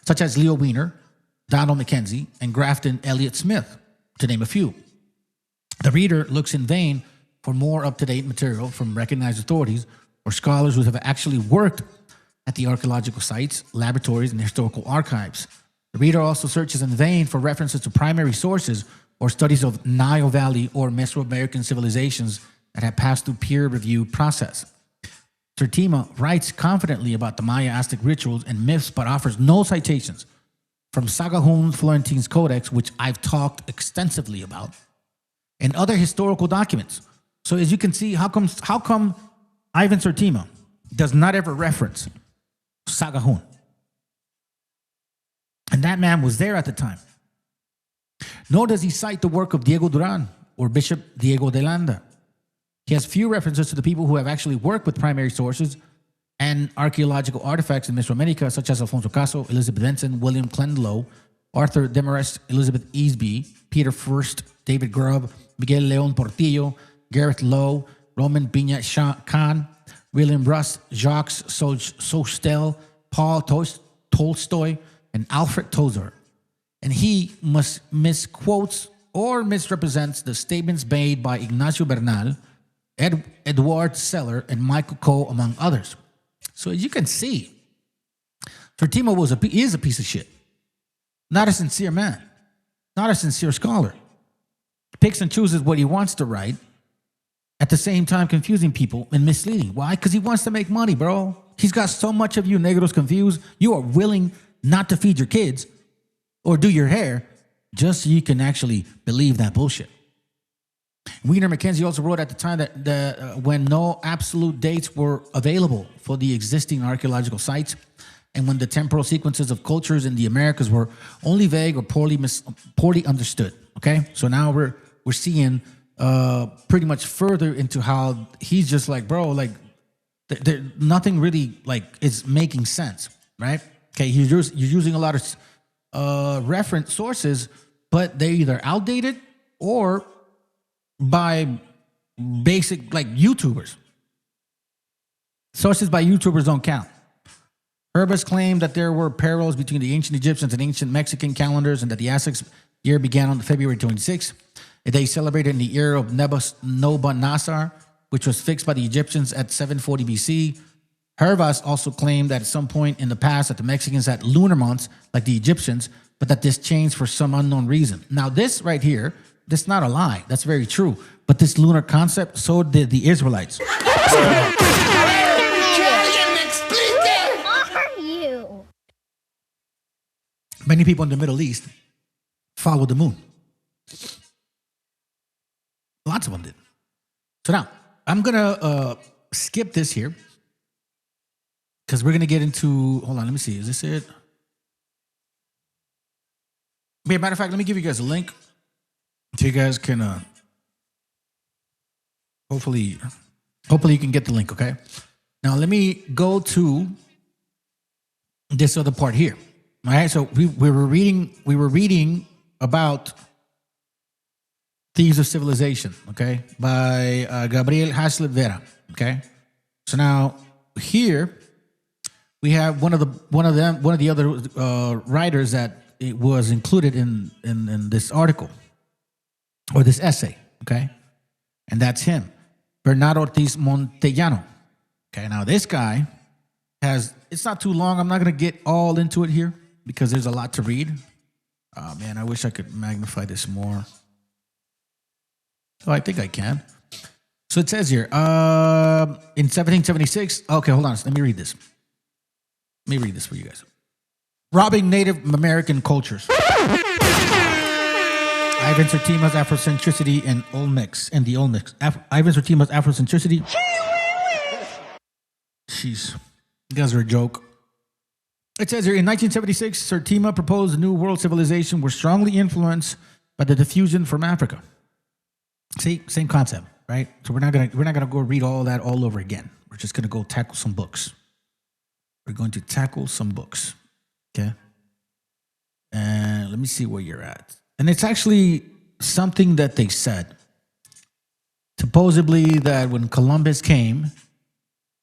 such as Leo Wiener, Donald Mackenzie, and Grafton Elliott Smith, to name a few. The reader looks in vain for more up-to-date material from recognized authorities or scholars who have actually worked at the archaeological sites, laboratories, and historical archives. The reader also searches in vain for references to primary sources or studies of Nile Valley or Mesoamerican civilizations that have passed through peer review process. Tertima writes confidently about the Maya Aztec rituals and myths, but offers no citations from Sagahun Florentine's Codex, which I've talked extensively about, and other historical documents. So as you can see, how come Ivan Sertima does not ever reference Sagahun? And that man was there at the time. Nor does he cite the work of Diego Duran or Bishop Diego de Landa. He has few references to the people who have actually worked with primary sources and archaeological artifacts in Mesoamerica, such as Alfonso Caso, Elizabeth Benson, William Clendlow, Arthur Demarest, Elizabeth Easby, Peter Furst, David Grubb, Miguel Leon Portillo, Gareth Lowe, Roman Piña Khan, William Rust, Jacques Sostel, Paul Tolstoy, and Alfred Tozer. And he misquotes or misrepresents the statements made by Ignacio Bernal, Edward Seller, and Michael Coe, among others. So as you can see, Tertimo is a piece of shit. Not a sincere man. Not a sincere scholar. Picks and chooses what he wants to write, at the same time confusing people and misleading. Why? Because he wants to make money, bro. He's got so much of you negros confused, you are willing not to feed your kids or do your hair just so you can actually believe that bullshit. Wiener Mackenzie also wrote at the time that when no absolute dates were available for the existing archaeological sites, and when the temporal sequences of cultures in the Americas were only vague or poorly understood. Okay, so now we're seeing pretty much further into how he's just like, bro, like nothing really like is making sense, right? Okay, you're using a lot of reference sources, but they're either outdated or by basic like YouTubers. Sources by YouTubers don't count. Herbus claimed that there were parallels between the ancient Egyptians and ancient Mexican calendars, and that the Aztecs year began on February 26th. They celebrated in the era of Nobonassar, which was fixed by the Egyptians at 740 BC. Hervas also claimed that at some point in the past that the Mexicans had lunar months like the Egyptians, but that this changed for some unknown reason. Now this right here, that's not a lie. That's very true. But this lunar concept, so did the Israelites. Many people in the Middle East followed the moon. Lots of them did. So now, I'm going to skip this here because we're going to get into, hold on, let me see. Is this it? Matter of fact, let me give you guys a link so you guys can, hopefully you can get the link, okay? Now, let me go to this other part here. All right, so we were reading about Thieves of Civilization, okay, by Gabriel Haslet Vera, okay. So now here we have one of the other writers that it was included in this article or this essay, okay, and that's him, Bernardo Ortiz Montellano. Okay, now this guy has, it's not too long. I'm not going to get all into it here because there's a lot to read. Oh, man, I wish I could magnify this more. Oh, I think I can. So it says here, in 1776, okay, hold on. Let me read this. Let me read this for you guys. robbing Native American cultures. Ivan Sertima's Afrocentricity and Olmecs. Ivan Sertima's Afrocentricity. Jeez. You guys are a joke. It says here, in 1976, Sertima proposed a new world civilization were strongly influenced by the diffusion from Africa. See, same concept, right? So we're not gonna go read all that all over again. We're just gonna go tackle some books. We're going to tackle some books, okay? And let me see where you're at. And it's actually something that they said. Supposedly that when Columbus came,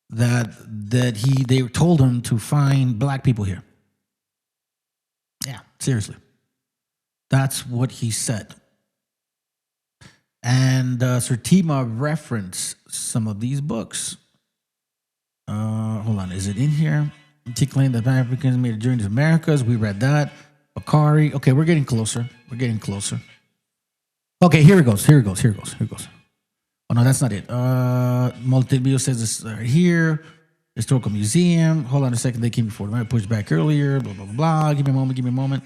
they told him to find black people here. Yeah, seriously. That's what he said. And Sertima referenced some of these books. Hold on, is it in here? He claimed that Africans made a journey to Americas. We read that. Bakari. Okay, we're getting closer. Okay, here it goes. Oh, no, that's not it. Multibio says this right here. Historical Museum. Hold on a second. They came before. I pushed back earlier. Blah, blah, blah, blah. Give me a moment.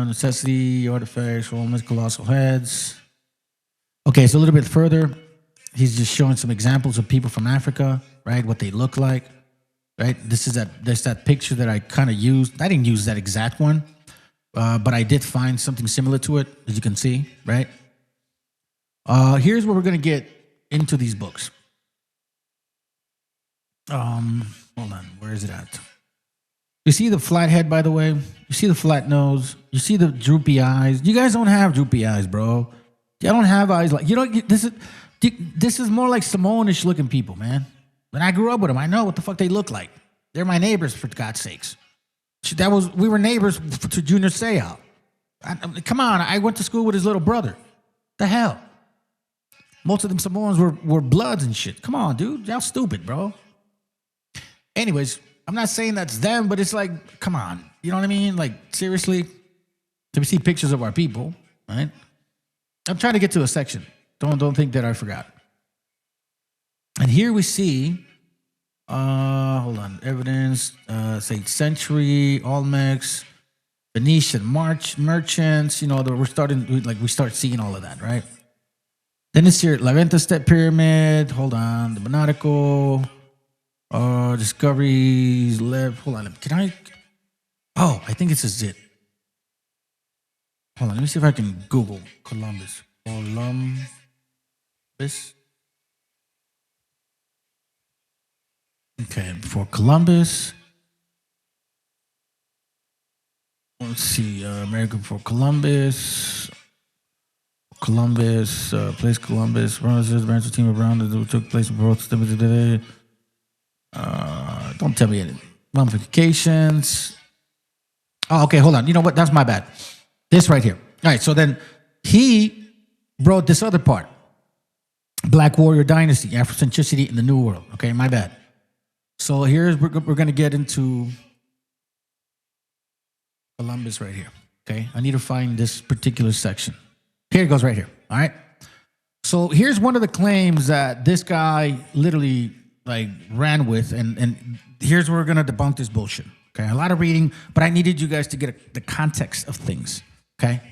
Necessity, artifacts, Romans, colossal heads. Okay, so a little bit further. He's just showing some examples of people from Africa, right? What they look like, right? This is that picture that I kind of used. I didn't use that exact one, but I did find something similar to it, as you can see, right? Here's where we're going to get into these books. Hold on. Where is it at? You see the flat head, by the way? You see the flat nose? You see the droopy eyes? You guys don't have droopy eyes, bro. You don't have eyes like... This is more like Samoanish looking people, man. When I grew up with them, I know what the fuck they look like. They're my neighbors, for God's sakes. We were neighbors to Junior Seau. Come on, I went to school with his little brother. The hell? Most of them Samoans were bloods and shit. Come on, dude. Y'all stupid, bro. Anyways, I'm not saying that's them, but it's like, come on. You know what I mean? Like, seriously? To see pictures of our people, right? I'm trying to get to a section. Don't think that I forgot. And here we see, hold on, evidence, say century, Olmecs, Venetian merchants, we start seeing all of that, right? Then it's here, La Venta Step Pyramid, hold on, the Monarchical, discoveries, hold on, I think this is it. Hold on, let me see if I can Google Columbus. Okay, before Columbus. Let's see, America before Columbus. Place Columbus. Branch team around that took place in both. Don't tell me anything. Mummifications. Oh, okay, hold on. You know what? That's my bad. This right here. All right, so then he wrote this other part. Black Warrior Dynasty, Afrocentricity in the New World. Okay, my bad. So we're going to get into Columbus right here. Okay, I need to find this particular section. Here it goes right here. All right. So here's one of the claims that this guy literally ran with, and here's where we're going to debunk this bullshit. Okay, a lot of reading, but I needed you guys to get the context of things. Okay,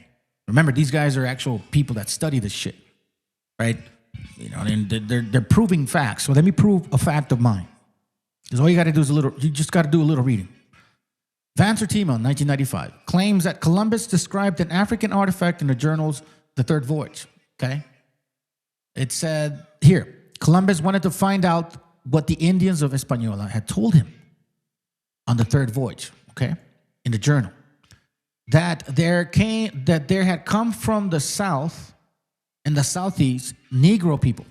remember these guys are actual people that study this shit, right? And they're proving facts. So let me prove a fact of mine. Because all you got to do is you just got to do a little reading. Van Sertima, 1995, claims that Columbus described an African artifact in the journals, The Third Voyage. Okay, it said here, Columbus wanted to find out what the Indians of Hispaniola had told him on the third voyage. Okay, in the journal, that there had come from the south and the southeast Negro people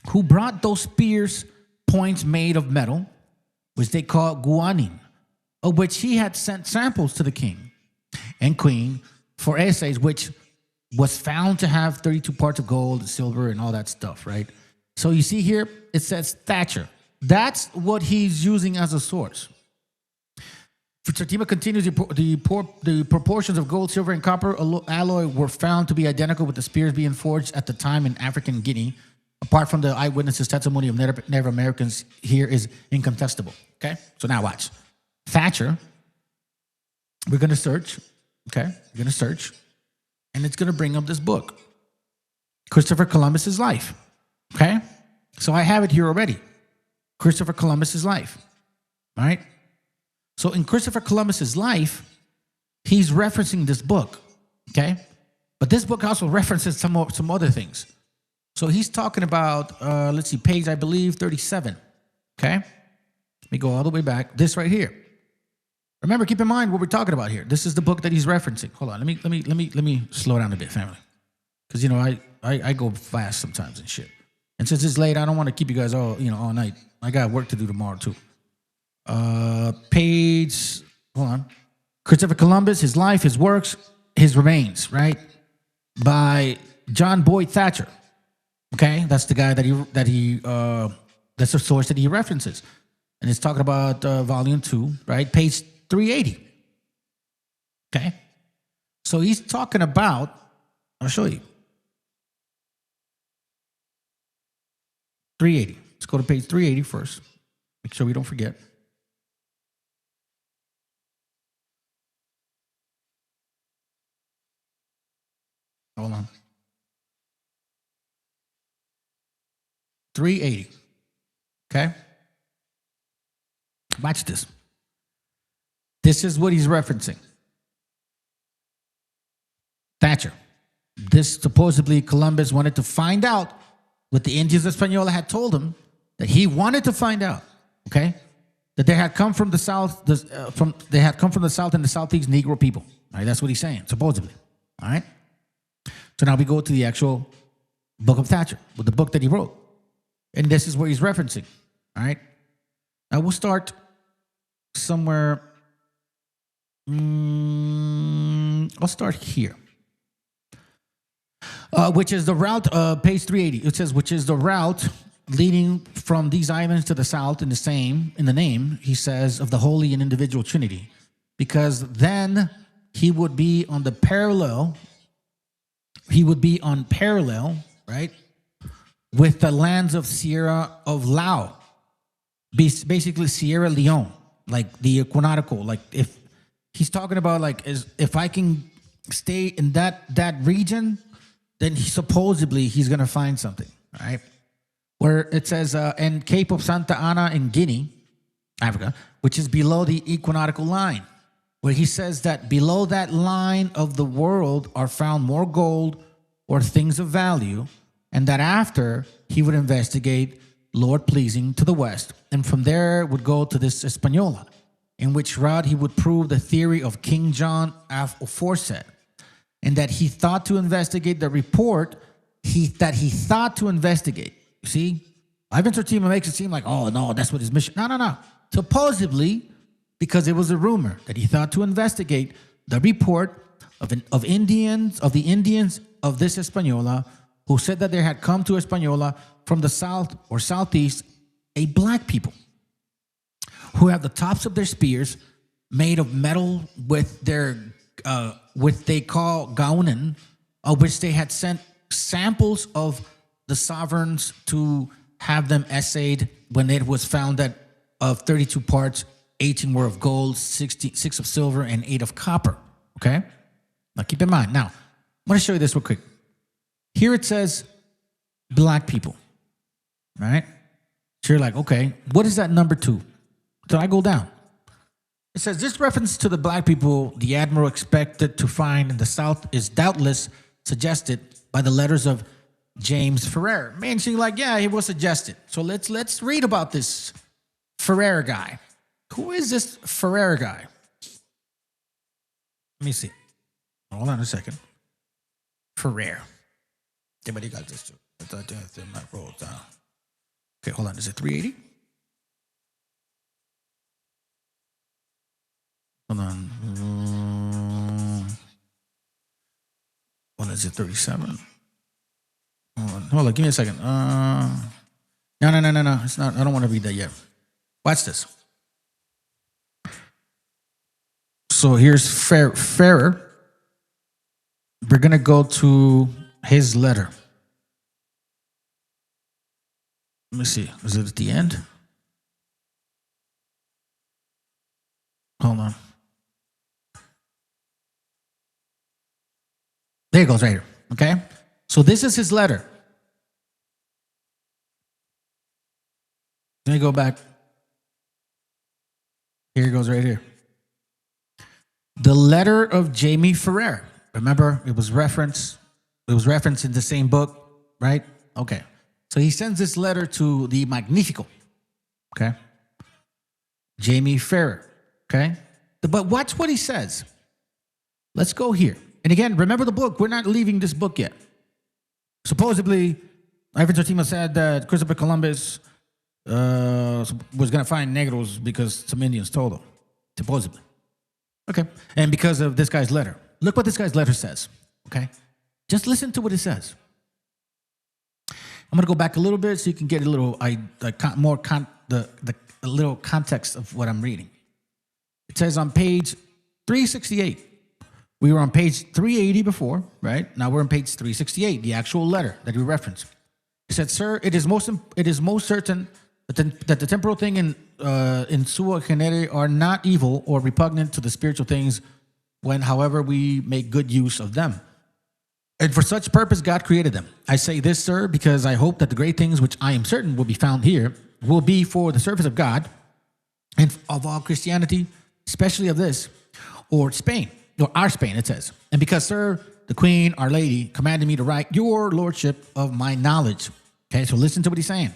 who brought those spears points made of metal, which they call guanin, of which he had sent samples to the king and queen for essays, which was found to have 32 parts of gold, silver, and all that stuff, right? So you see here, it says Thatcher. That's what he's using as a source. Sertima continues, the proportions of gold, silver, and copper alloy were found to be identical with the spears being forged at the time in African Guinea. Apart from the eyewitnesses' testimony of Native Americans, here is incontestable. Okay? So now watch. Thatcher, we're going to search, okay? We're going to search, and it's going to bring up this book, Christopher Columbus's life, okay? So I have it here already, Christopher Columbus's life, all right? So in Christopher Columbus's life, he's referencing this book, okay? But this book also references some other things. So he's talking about, let's see, page, I believe, 37, okay? Let me go all the way back. This right here. Remember, keep in mind what we're talking about here. This is the book that he's referencing. Hold on, let me slow down a bit, family, because you know I go fast sometimes and shit. And since it's late, I don't want to keep you guys all night. I got work to do tomorrow too. Page, hold on. Christopher Columbus, his life, his works, his remains, right? By John Boyd Thatcher. Okay, that's the guy that's the source that he references, and it's talking about volume 2, right? Page 380. Okay, so he's talking about. I'll show you. 380. Let's go to page 380 first. Make sure we don't forget. Hold on. 380. Okay? Watch this. This is what he's referencing. Thatcher. This supposedly Columbus wanted to find out what the Indians of Hispaniola had told him that he wanted to find out. Okay? That they had come from the south, they had come from the south and the southeast Negro people. All right, that's what he's saying, supposedly. All right? So now we go to the actual book of Thatcher, with the book that he wrote. And this is where he's referencing. All right? Now we'll start somewhere. I'll start here. Which is the route, page 380. It says, which is the route leading from these islands to the south in the name, he says, of the Holy and Individual Trinity. Because then he would be on parallel, right, with the lands of Sierra of Lao, basically Sierra Leone, like the equinoctial. Like if he's talking about if I can stay in that region, then supposedly he's going to find something, right? Where it says, and Cape of Santa Ana in Guinea, Africa, which is below the equinoctial line, where he says that below that line of the world are found more gold or things of value, and that after he would investigate, Lord pleasing, to the west, and from there would go to this Hispaniola, in which route he would prove the theory of King John aforesaid, and that he thought to investigate the report that he thought to investigate. You see, Ivan Tertima makes it seem like, oh no, that's what his mission. No. Supposedly, because it was a rumor that he thought to investigate the report of the Indians of this Hispaniola, who said that there had come to Hispaniola from the south or southeast a black people who have the tops of their spears made of metal with their what they call gaunen, of which they had sent samples of the sovereigns to have them assayed, when it was found that of 32 parts, 18 were of gold, 6 of silver, and 8 of copper. Okay? Now keep in mind. Now, I'm going to show you this real quick. Here it says black people. Right? So you're like, okay, what is that number 2? So I go down. It says, this reference to the black people the admiral expected to find in the south is doubtless suggested by the letters of James Ferrer. Man, she's like, yeah, he was suggested. So let's read about this Ferrer guy. Who is this Ferrer guy? Let me see. Hold on a second. Ferrer. Everybody got this too. My roll down. Okay, hold on. Is it 380? Hold on. What is it? 37? Hold on. Give me a second. No. It's not. I don't want to read that yet. Watch this. So here's Ferrer. We're going to go to his letter. Let me see. Is it at the end? Hold on. There it goes right here. Okay? So this is his letter. Let me go back. Here it goes right here. The letter of Jamie Ferrer. Remember, it was referenced in the same book, right? Okay. So he sends this letter to the Magnifico. Okay. Jamie Ferrer. Okay. But watch what he says. Let's go here. And again, remember the book. We're not leaving this book yet. Supposedly, Ivan Tortima said that Christopher Columbus was going to find Negros because some Indians told him. Supposedly. Okay. And because of this guy's letter. Look what this guy's letter says. Okay. Just listen to what it says. I'm going to go back a little bit so you can get a little a little context of what I'm reading. It says on page 368. We were on page 380 before, right? Now we're on page 368, the actual letter that he referenced. He said, "Sir, it is most certain that the temporal thing in sua genere are not evil or repugnant to the spiritual things when, however, we make good use of them. And for such purpose God created them. I say this, sir, because I hope that the great things which I am certain will be found here will be for the service of God and of all Christianity, especially of this, or Spain, or our Spain, it says. And because, sir, the Queen, Our Lady, commanded me to write your lordship of my knowledge." Okay, so listen to what he's saying.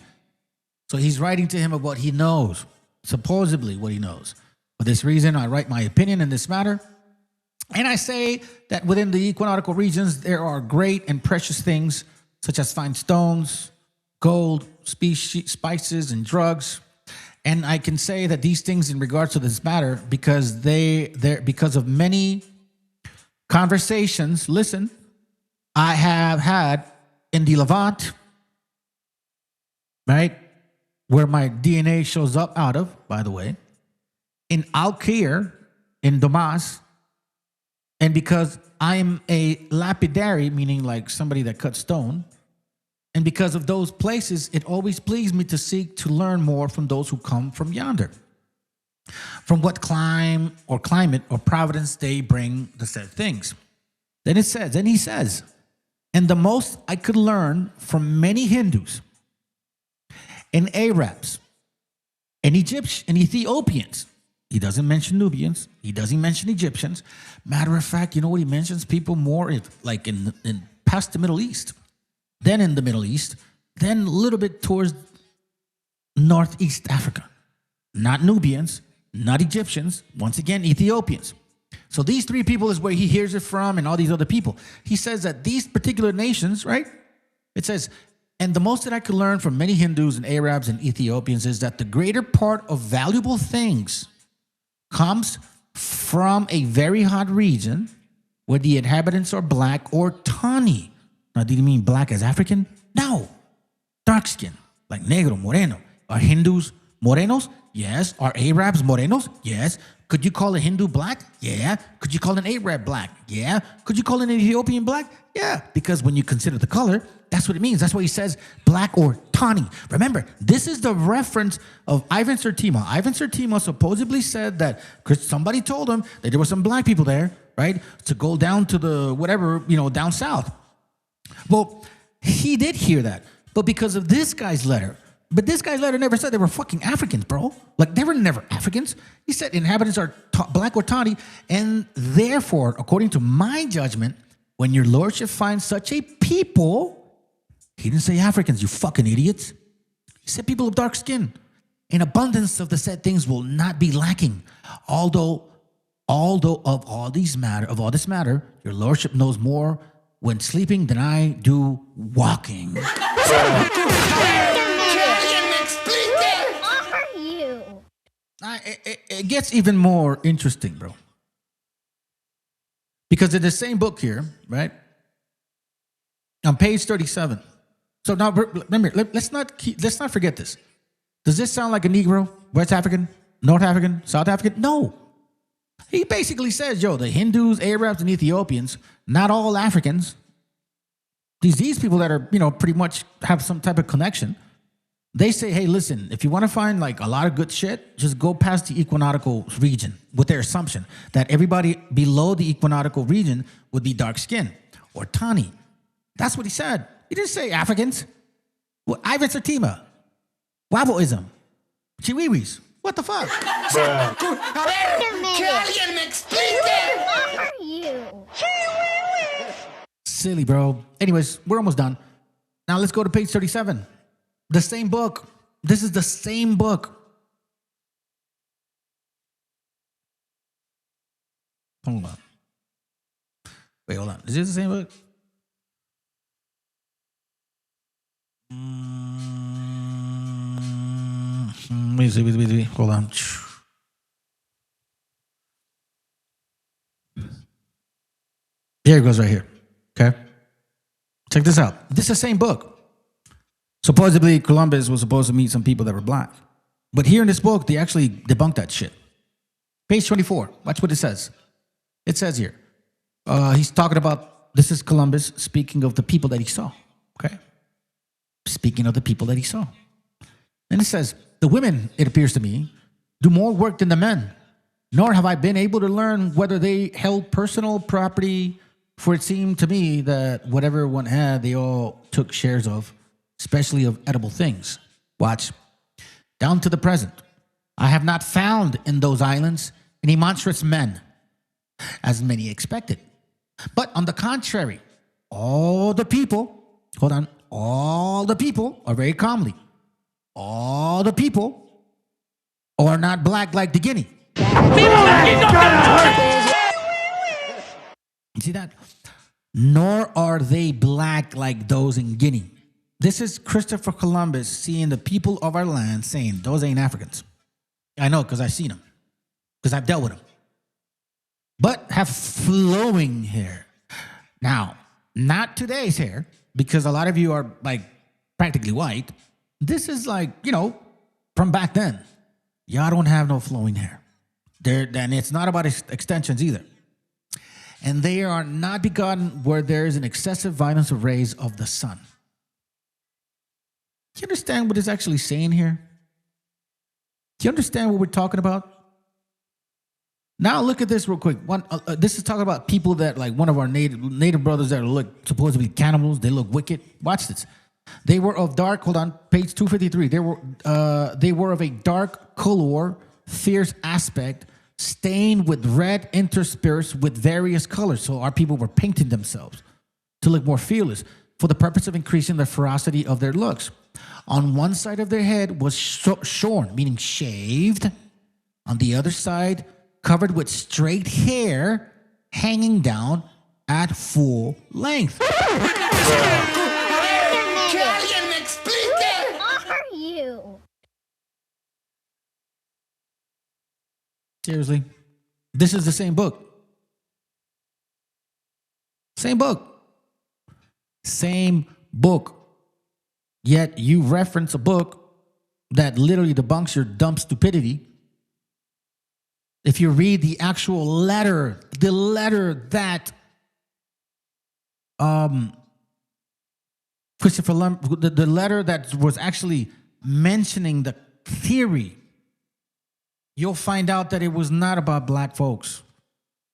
So he's writing to him of what he knows, supposedly what he knows. For this reason, I write my opinion in this matter. And I say that within the equinoctial regions, there are great and precious things, such as fine stones, gold, spices, and drugs. And I can say that these things in regards to this matter, because of many conversations, listen, I have had in the Levant, right, where my DNA shows up out of, by the way, in Al-Khair, in Damas, and because I'm a lapidary, meaning like somebody that cuts stone, and because of those places, it always pleased me to seek to learn more from those who come from yonder, from what climate or providence they bring the said things. Then he says, and the most I could learn from many Hindus and Arabs and Ethiopians. He doesn't mention Nubians. He doesn't mention Egyptians. Matter of fact, you know what he mentions? People more like in past the Middle East, then in the Middle East, then a little bit towards Northeast Africa. Not Nubians, not Egyptians, once again, Ethiopians. So these three people is where he hears it from and all these other people. He says that these particular nations, right? It says, and the most that I could learn from many Hindus and Arabs and Ethiopians is that the greater part of valuable things comes from a very hot region where the inhabitants are black or tawny. Now, do you mean black as African? No. Dark skin, like negro, moreno. Are Hindus morenos? Yes. Are Arabs morenos? Yes. Could you call a Hindu black? Yeah. Could you call an Arab black? Yeah. Could you call an Ethiopian black? Yeah. Because when you consider the color, that's what it means. That's why he says black or tawny. Remember, this is the reference of Ivan Sertima. Ivan Sertima supposedly said that somebody told him that there were some black people there, right, to go down to the whatever, down south. Well, he did hear that, but because of this guy's letter. But this guy's letter never said they were fucking Africans, bro. Like, they were never Africans. He said inhabitants are black or tawny, and therefore, according to my judgment, when your lordship finds such a people, he didn't say Africans, you fucking idiots. He said people of dark skin. An abundance of the said things will not be lacking. Although of all this matter, your lordship knows more when sleeping than I do walking. It gets even more interesting, bro. Because in the same book here, right, on page 37. So now remember, let's not forget this. Does this sound like a Negro, West African, North African, South African? No. He basically says, the Hindus, Arabs, and Ethiopians, not all Africans. These people that are, pretty much have some type of connection. They say, hey, listen, if you want to find like a lot of good shit, just go past the equinoctial region with their assumption that everybody below the equinoctial region would be dark skinned or tawny. That's what he said. He didn't say Africans. Well, Ivan Satima, Waboism, Chiwiwis. What the fuck? A ver, que alguien me explique. Silly, bro. Anyways, we're almost done. Now let's go to page 37. The same book. This is the same book. Hold on. Wait, hold on. Is this the same book? Wait. Hold on. Here it goes right here. Okay? Check this out. This is the same book. Supposedly, Columbus was supposed to meet some people that were black. But here in this book, they actually debunked that shit. Page 24. Watch what it says. It says here. He's talking about, this is Columbus speaking of the people that he saw. Okay? Speaking of the people that he saw. And it says, the women, it appears to me, do more work than the men. Nor have I been able to learn whether they held personal property, for it seemed to me that whatever one had, they all took shares of, especially of edible things. Watch. Down to the present, I have not found in those islands any monstrous men, as many expected. But on the contrary, all the people are very comely. All the people are not black like the guinea. You see that? Nor are they black like those in Guinea. This is Christopher Columbus seeing the people of our land saying, those ain't Africans. I know, because I've seen them. Because I've dealt with them. But have flowing hair. Now, not today's hair, because a lot of you are like practically white. This is like, from back then. Y'all don't have no flowing hair. And it's not about extensions either. And they are not begotten where there is an excessive violence of rays of the sun. Do you understand what it's actually saying here? Do you understand what we're talking about? Now look at this real quick. This is talking about people that, like one of our native brothers that look supposedly cannibals. They look wicked. Watch this. They were of dark, hold on, page 253. They were of a dark color, fierce aspect, stained with red interspersed with various colors. So our people were painting themselves to look more fearless for the purpose of increasing the ferocity of their looks. On one side of their head was shorn, meaning shaved. On the other side, covered with straight hair hanging down at full length. Que alguien me explique. Who are you? Seriously, this is the same book. Same book. Same book. Yet you reference a book that literally debunks your dumb stupidity. If you read the actual letter, the letter that Christopher the letter that was actually mentioning the theory, you'll find out that it was not about black folks.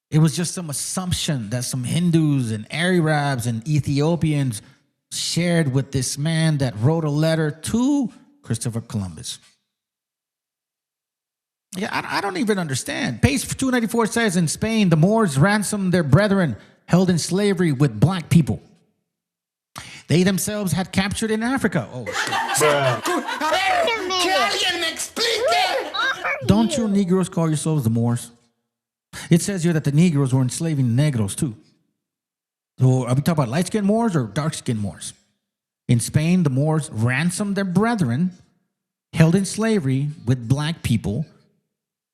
It was just some assumption that some Hindus and Arabs and Ethiopians shared with this man that wrote a letter to Christopher Columbus. Yeah, I don't even understand. Page 294 says, in Spain, the Moors ransomed their brethren held in slavery with black people. They themselves had captured in Africa. Oh, shit. A ver, que alguien me explique. Don't you Negroes call yourselves the Moors? It says here that the Negroes were enslaving Negros too. So are we talking about light-skinned Moors or dark-skinned Moors? In Spain, the Moors ransomed their brethren held in slavery with black people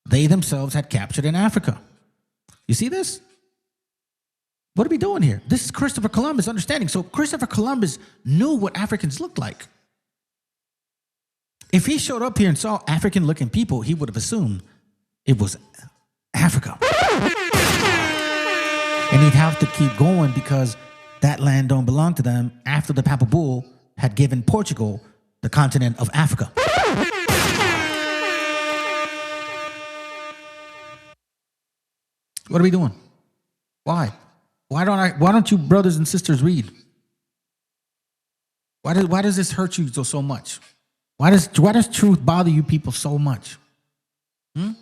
they themselves had captured in Africa. You see this? What are we doing here? This is Christopher Columbus understanding. So Christopher Columbus knew what Africans looked like. If he showed up here and saw African-looking people, he would have assumed it was Africa. And he'd have to keep going because that land don't belong to them after the Papal Bull had given Portugal the continent of Africa. What are we doing? Why? Why don't you brothers and sisters read? Why does this hurt you so much? Why does truth bother you people so much? When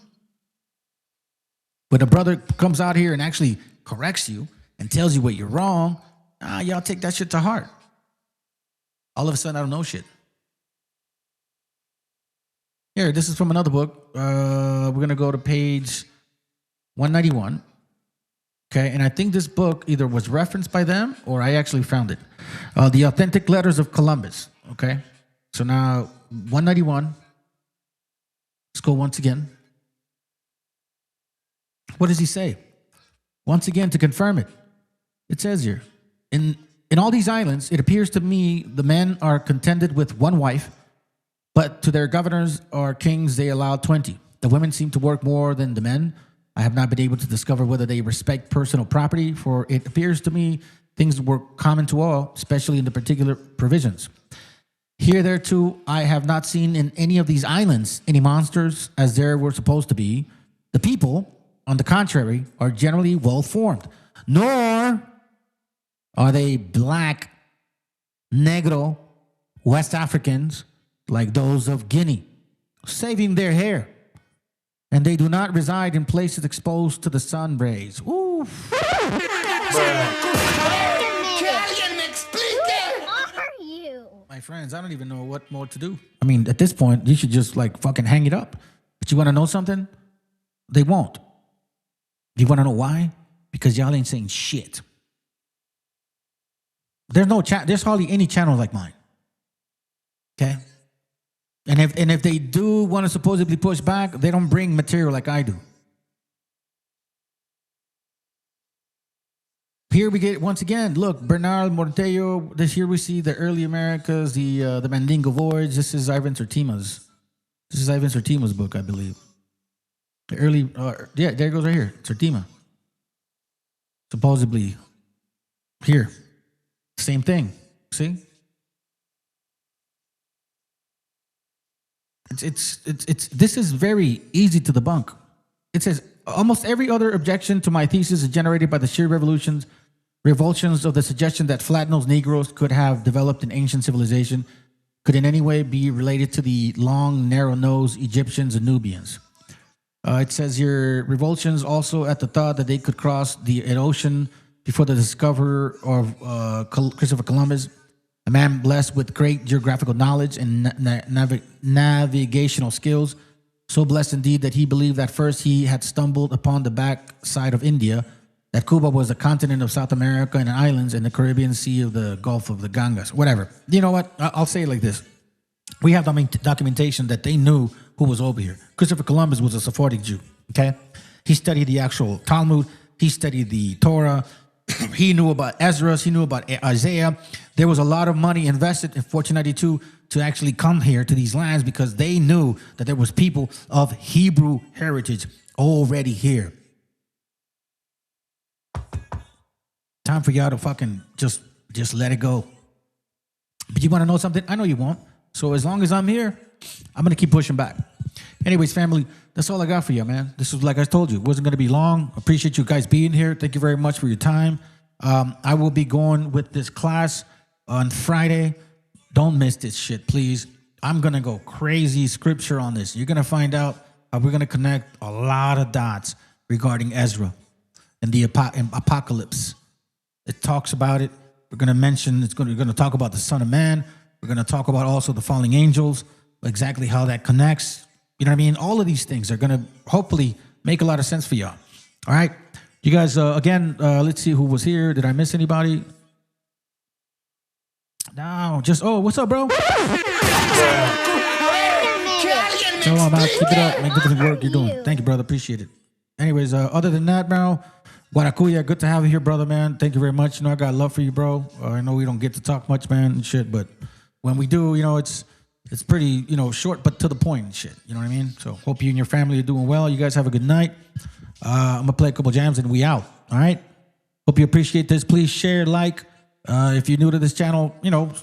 a brother comes out here and actually corrects you and tells you what you're wrong, y'all take that shit to heart. All of a sudden, I don't know shit. Here, this is from another book. We're going to go to page 191. Okay, and I think this book either was referenced by them or I actually found it. The Authentic Letters of Columbus. Okay, so now 191. Let's go once again. What does he say? Once again, to confirm it, it says here, in all these islands, it appears to me the men are contented with one wife, but to their governors or kings they allow 20. The women seem to work more than the men. I have not been able to discover whether they respect personal property, for it appears to me things were common to all, especially in the particular provisions. Here, there too, I have not seen in any of these islands any monsters as there were supposed to be. The people, on the contrary, are generally well-formed, nor are they black, negro, West Africans like those of Guinea, saving their hair. And they do not reside in places exposed to the sun rays. Ooh. Que alguien me explique. Who are you? My friends, I don't even know what more to do. I mean, at this point, you should just like fucking hang it up. But you want to know something? They won't. You want to know why? Because y'all ain't saying shit. There's hardly any channel like mine. Okay? And if they do want to supposedly push back, they don't bring material like I do. Here we get, once again, look, Bernard Mortello, here we see the early Americas, the Mandingo Voyage. This is Ivan Sertima's book, I believe. The early, there it goes right here, Sertima. Supposedly, here, same thing, see? This is very easy to debunk. It says, almost every other objection to my thesis is generated by the sheer revulsions of the suggestion that flat-nosed Negroes could have developed in ancient civilization, could in any way be related to the long, narrow-nosed Egyptians and Nubians. It says here, revulsions also at the thought that they could cross an ocean before the discoverer of Christopher Columbus, a man blessed with great geographical knowledge and navigational skills, so blessed indeed that he believed that first he had stumbled upon the back side of India, that Cuba was a continent of South America and islands in the Caribbean Sea of the Gulf of the Ganges, whatever. You know what? I'll say it like this. We have documentation that they knew who was over here. Christopher Columbus was a Sephardic Jew, okay? He studied the actual Talmud. He studied the Torah. He knew about Ezra. He knew about Isaiah. There was a lot of money invested in 1492 to actually come here to these lands because they knew that there was people of Hebrew heritage already here. Time for y'all to fucking just let it go. But you want to know something? I know you won't. So as long as I'm here, I'm going to keep pushing back. Anyways, family, that's all I got for you, man. This was, like I told you, it wasn't going to be long. Appreciate you guys being here. Thank you very much for your time. I will be going with this class on Friday. Don't miss this shit, please. I'm going to go crazy scripture on this. You're going to find out how we're going to connect a lot of dots regarding Ezra and the apocalypse. It talks about it. We're going to mention, we're going to talk about the Son of Man. We're going to talk about also the falling angels, exactly how that connects. You know what I mean? All of these things are going to hopefully make a lot of sense for y'all. All right? You guys, again, let's see who was here. Did I miss anybody? No, what's up, bro? So, man, keep it up. Make the work you're doing. Thank you, brother. Appreciate it. Anyways, other than that, bro, Guaracuya, good to have you here, brother, man. Thank you very much. You know, I got love for you, bro. I know we don't get to talk much, man, and shit, but when we do, you know, it's pretty, you know, short but to the point and shit. You know what I mean? So hope you and your family are doing well. You guys have a good night. I'm going to play a couple jams and we out. All right? Hope you appreciate this. Please share, like, If you're new to this channel,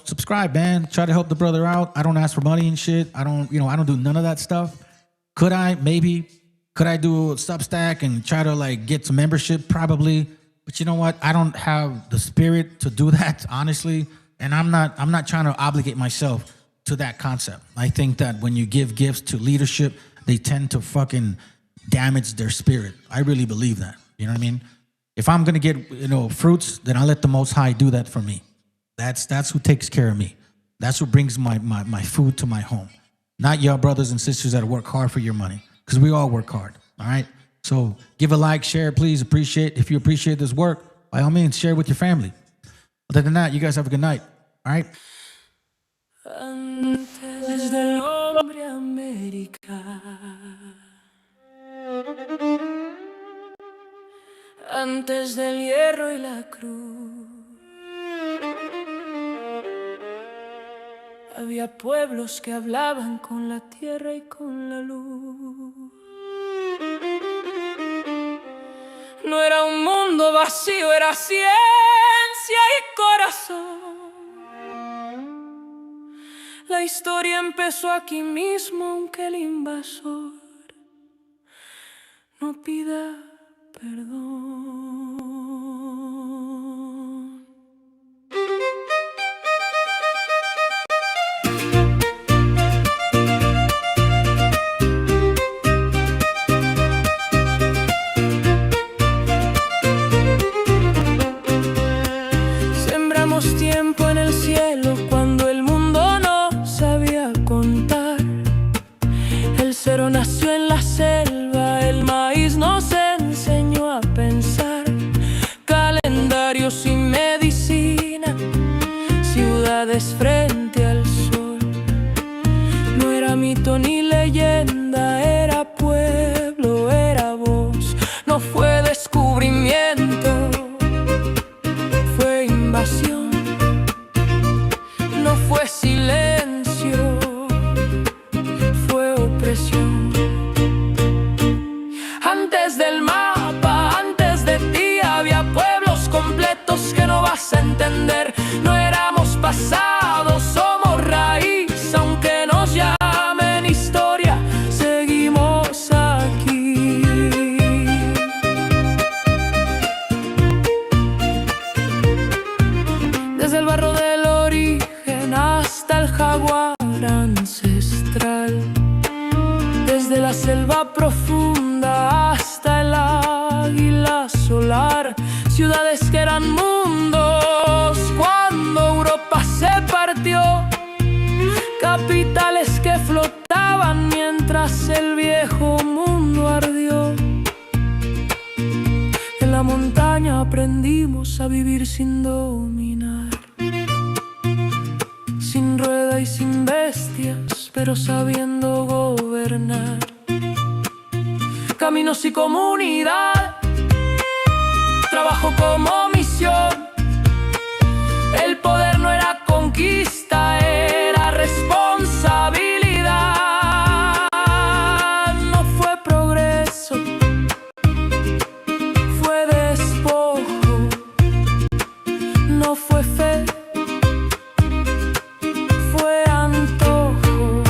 subscribe, man. Try to help the brother out. I don't ask for money and shit. I don't do none of that stuff. Could I? Maybe. Could I do a Substack and try to like get some membership? Probably. But you know what? I don't have the spirit to do that, honestly. And I'm not trying to obligate myself to that concept. I think that when you give gifts to leadership, they tend to fucking damage their spirit. I really believe that. You know what I mean? If I'm gonna get fruits, then I let the Most High do that for me. That's who takes care of me. That's who brings my food to my home. Not your brothers and sisters that work hard for your money, because we all work hard. All right. So give a like, share, please. Appreciate. If you appreciate this work, by all means, share it with your family. Other than that, you guys have a good night. All right. Antes del hombre América, antes del hierro y la cruz, había pueblos que hablaban con la tierra y con la luz. No era un mundo vacío, era ciencia y corazón. La historia empezó aquí mismo, aunque el invasor no pida perdón. Sembramos tiempo en el cielo cuando el mundo no sabía contar. El cero nació en la selva, el maíz nos enseñó a pensar. Calendarios y medicina, ciudades frente al sol. No era mito ni leyenda, era pueblo, era voz. No fue descubrimiento, fue invasión. No fue silencio, fue opresión. Antes del mapa, antes de ti, había pueblos completos que no vas a entender. No éramos pasado, somos raíz, aunque nos llamen historia, seguimos aquí. Desde el barro del origen hasta el jaguar ancestral, desde la selva profunda hasta el águila solar, ciudades que eran mundos cuando Europa se partió, capitales que flotaban mientras el viejo mundo ardió. En la montaña aprendimos a vivir sin dominar, sin rueda y sin bestias, pero sabiendo gobernar. Caminos y comunidad, trabajo como misión. El poder no era conquista, era responsabilidad. No fue progreso, fue despojo. No fue fe, fue antojo.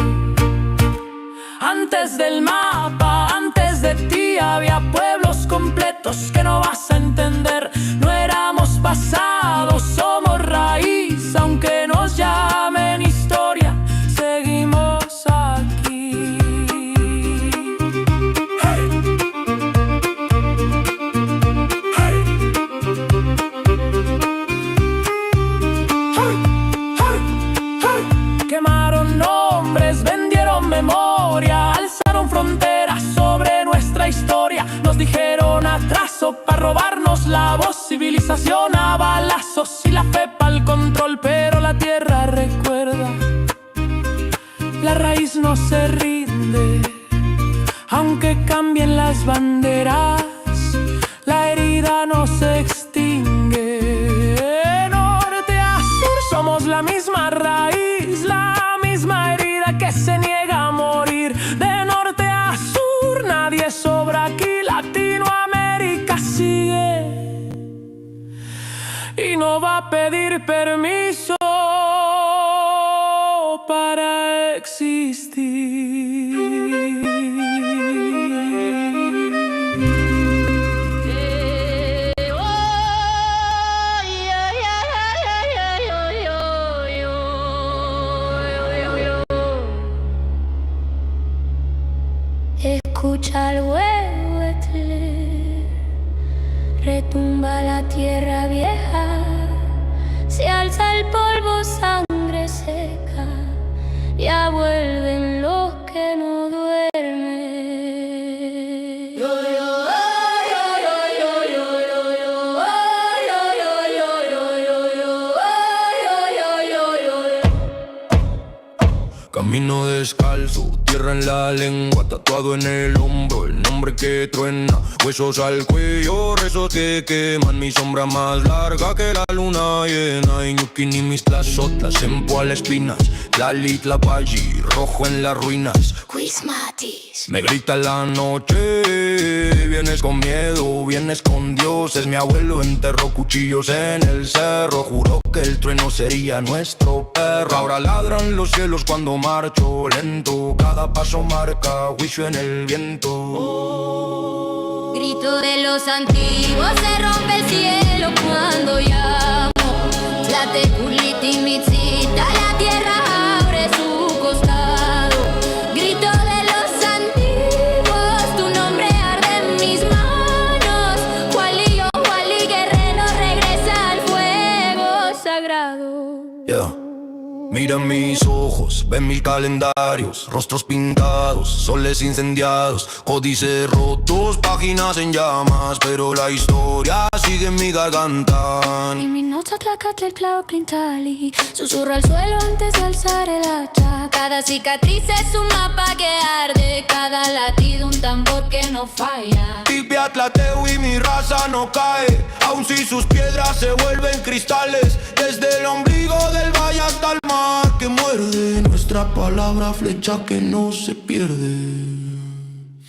Antes del mapa, antes de ti, había pueblos completos que no vas a entender. No éramos pasado, somos raíz, aunque nos llamen historia, seguimos aquí. Hey. Hey. Hey. Hey. Hey. Quemaron nombres, vendieron memoria, alzaron fronteras sobre nuestra historia. Nos dijeron atraso para robarnos la voz, civilización a balazos y la fe pa'l control. Pero la tierra recuerda, la raíz no se rinde. Aunque cambien las banderas, la herida no se extingue. Norte a sur somos la misma raíz, la misma herida que se niega a morir. De norte a sur nadie sobra aquí, Latinoamérica sigue y no va a pedir permiso para existir. Escucha el huehuetle, retumba la tierra vieja, se alza el polvo, sangre seca, ya vuelven los que no duermen. Camino descalzo, tierra en la lengua, tatuado en el hombro, el nombre que truena, huesos al cuello, rezos que queman, mi sombra más larga que la luna llena, y ñuki ni mis tlazotas, empo a las espinas, Tlalit la Palli, rojo en las ruinas, Quismatis. me grita la noche, vienes con miedo, vienes con Dios, es mi abuelo, enterró cuchillos en el cerro, juró que el trueno sería nuestro perro, ahora ladran los cielos cuando marcho lento, cada paso marca juicio en el viento. Grito de los antiguos, se rompe el cielo cuando llamo. La teculiti mitzita, la tierra abre su costado. Grito de los antiguos, tu nombre arde en mis manos. Juali, oh Juali, guerrero, regresa al fuego sagrado. Yeah. Mira mis ojos, ven mis calendarios, rostros pintados, soles incendiados, códices rotos, páginas en llamas, pero la historia sigue en mi garganta. Y mi noche atlacate el clavo clintali, susurra al suelo antes de alzar el hacha. Cada cicatriz es un mapa que arde, cada latido un tambor que no falla. Tibia, Tlateo y mi raza no cae, aun si sus piedras se vuelven cristales, desde el ombligo del valle hasta el mar que muerde, nuestra palabra flecha que no se pierde.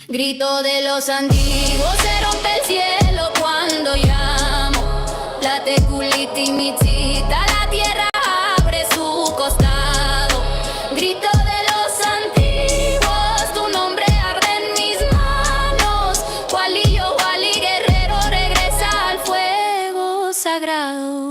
Grito de los antiguos, se rompe el cielo cuando llamo. La teculiti mitzita, la tierra abre su costado. Grito de los antiguos, tu nombre arde en mis manos. Juali, yo Juali, guerrero, regresa al fuego sagrado.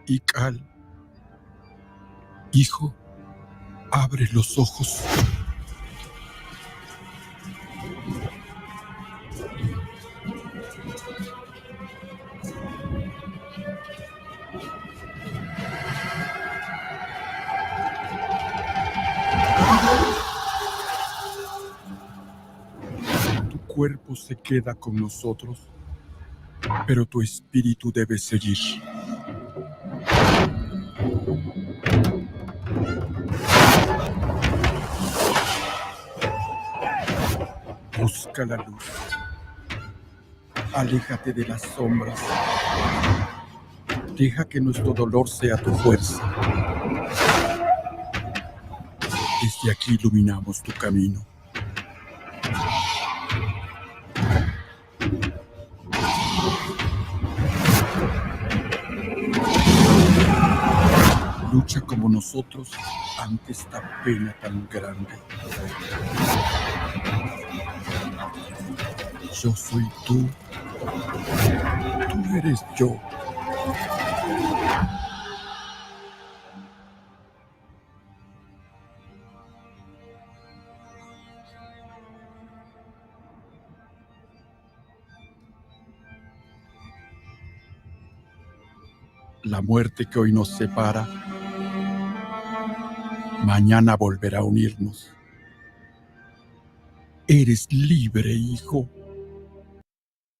Ical, hijo, abre los ojos. Tu cuerpo se queda con nosotros, pero tu espíritu debe seguir. Busca la luz. Aléjate de las sombras. Deja que nuestro dolor sea tu fuerza. Desde aquí iluminamos tu camino. Lucha como nosotros ante esta pena tan grande. Yo soy tú. Tú eres yo. La muerte que hoy nos separa, mañana volverá a unirnos. Eres libre, hijo.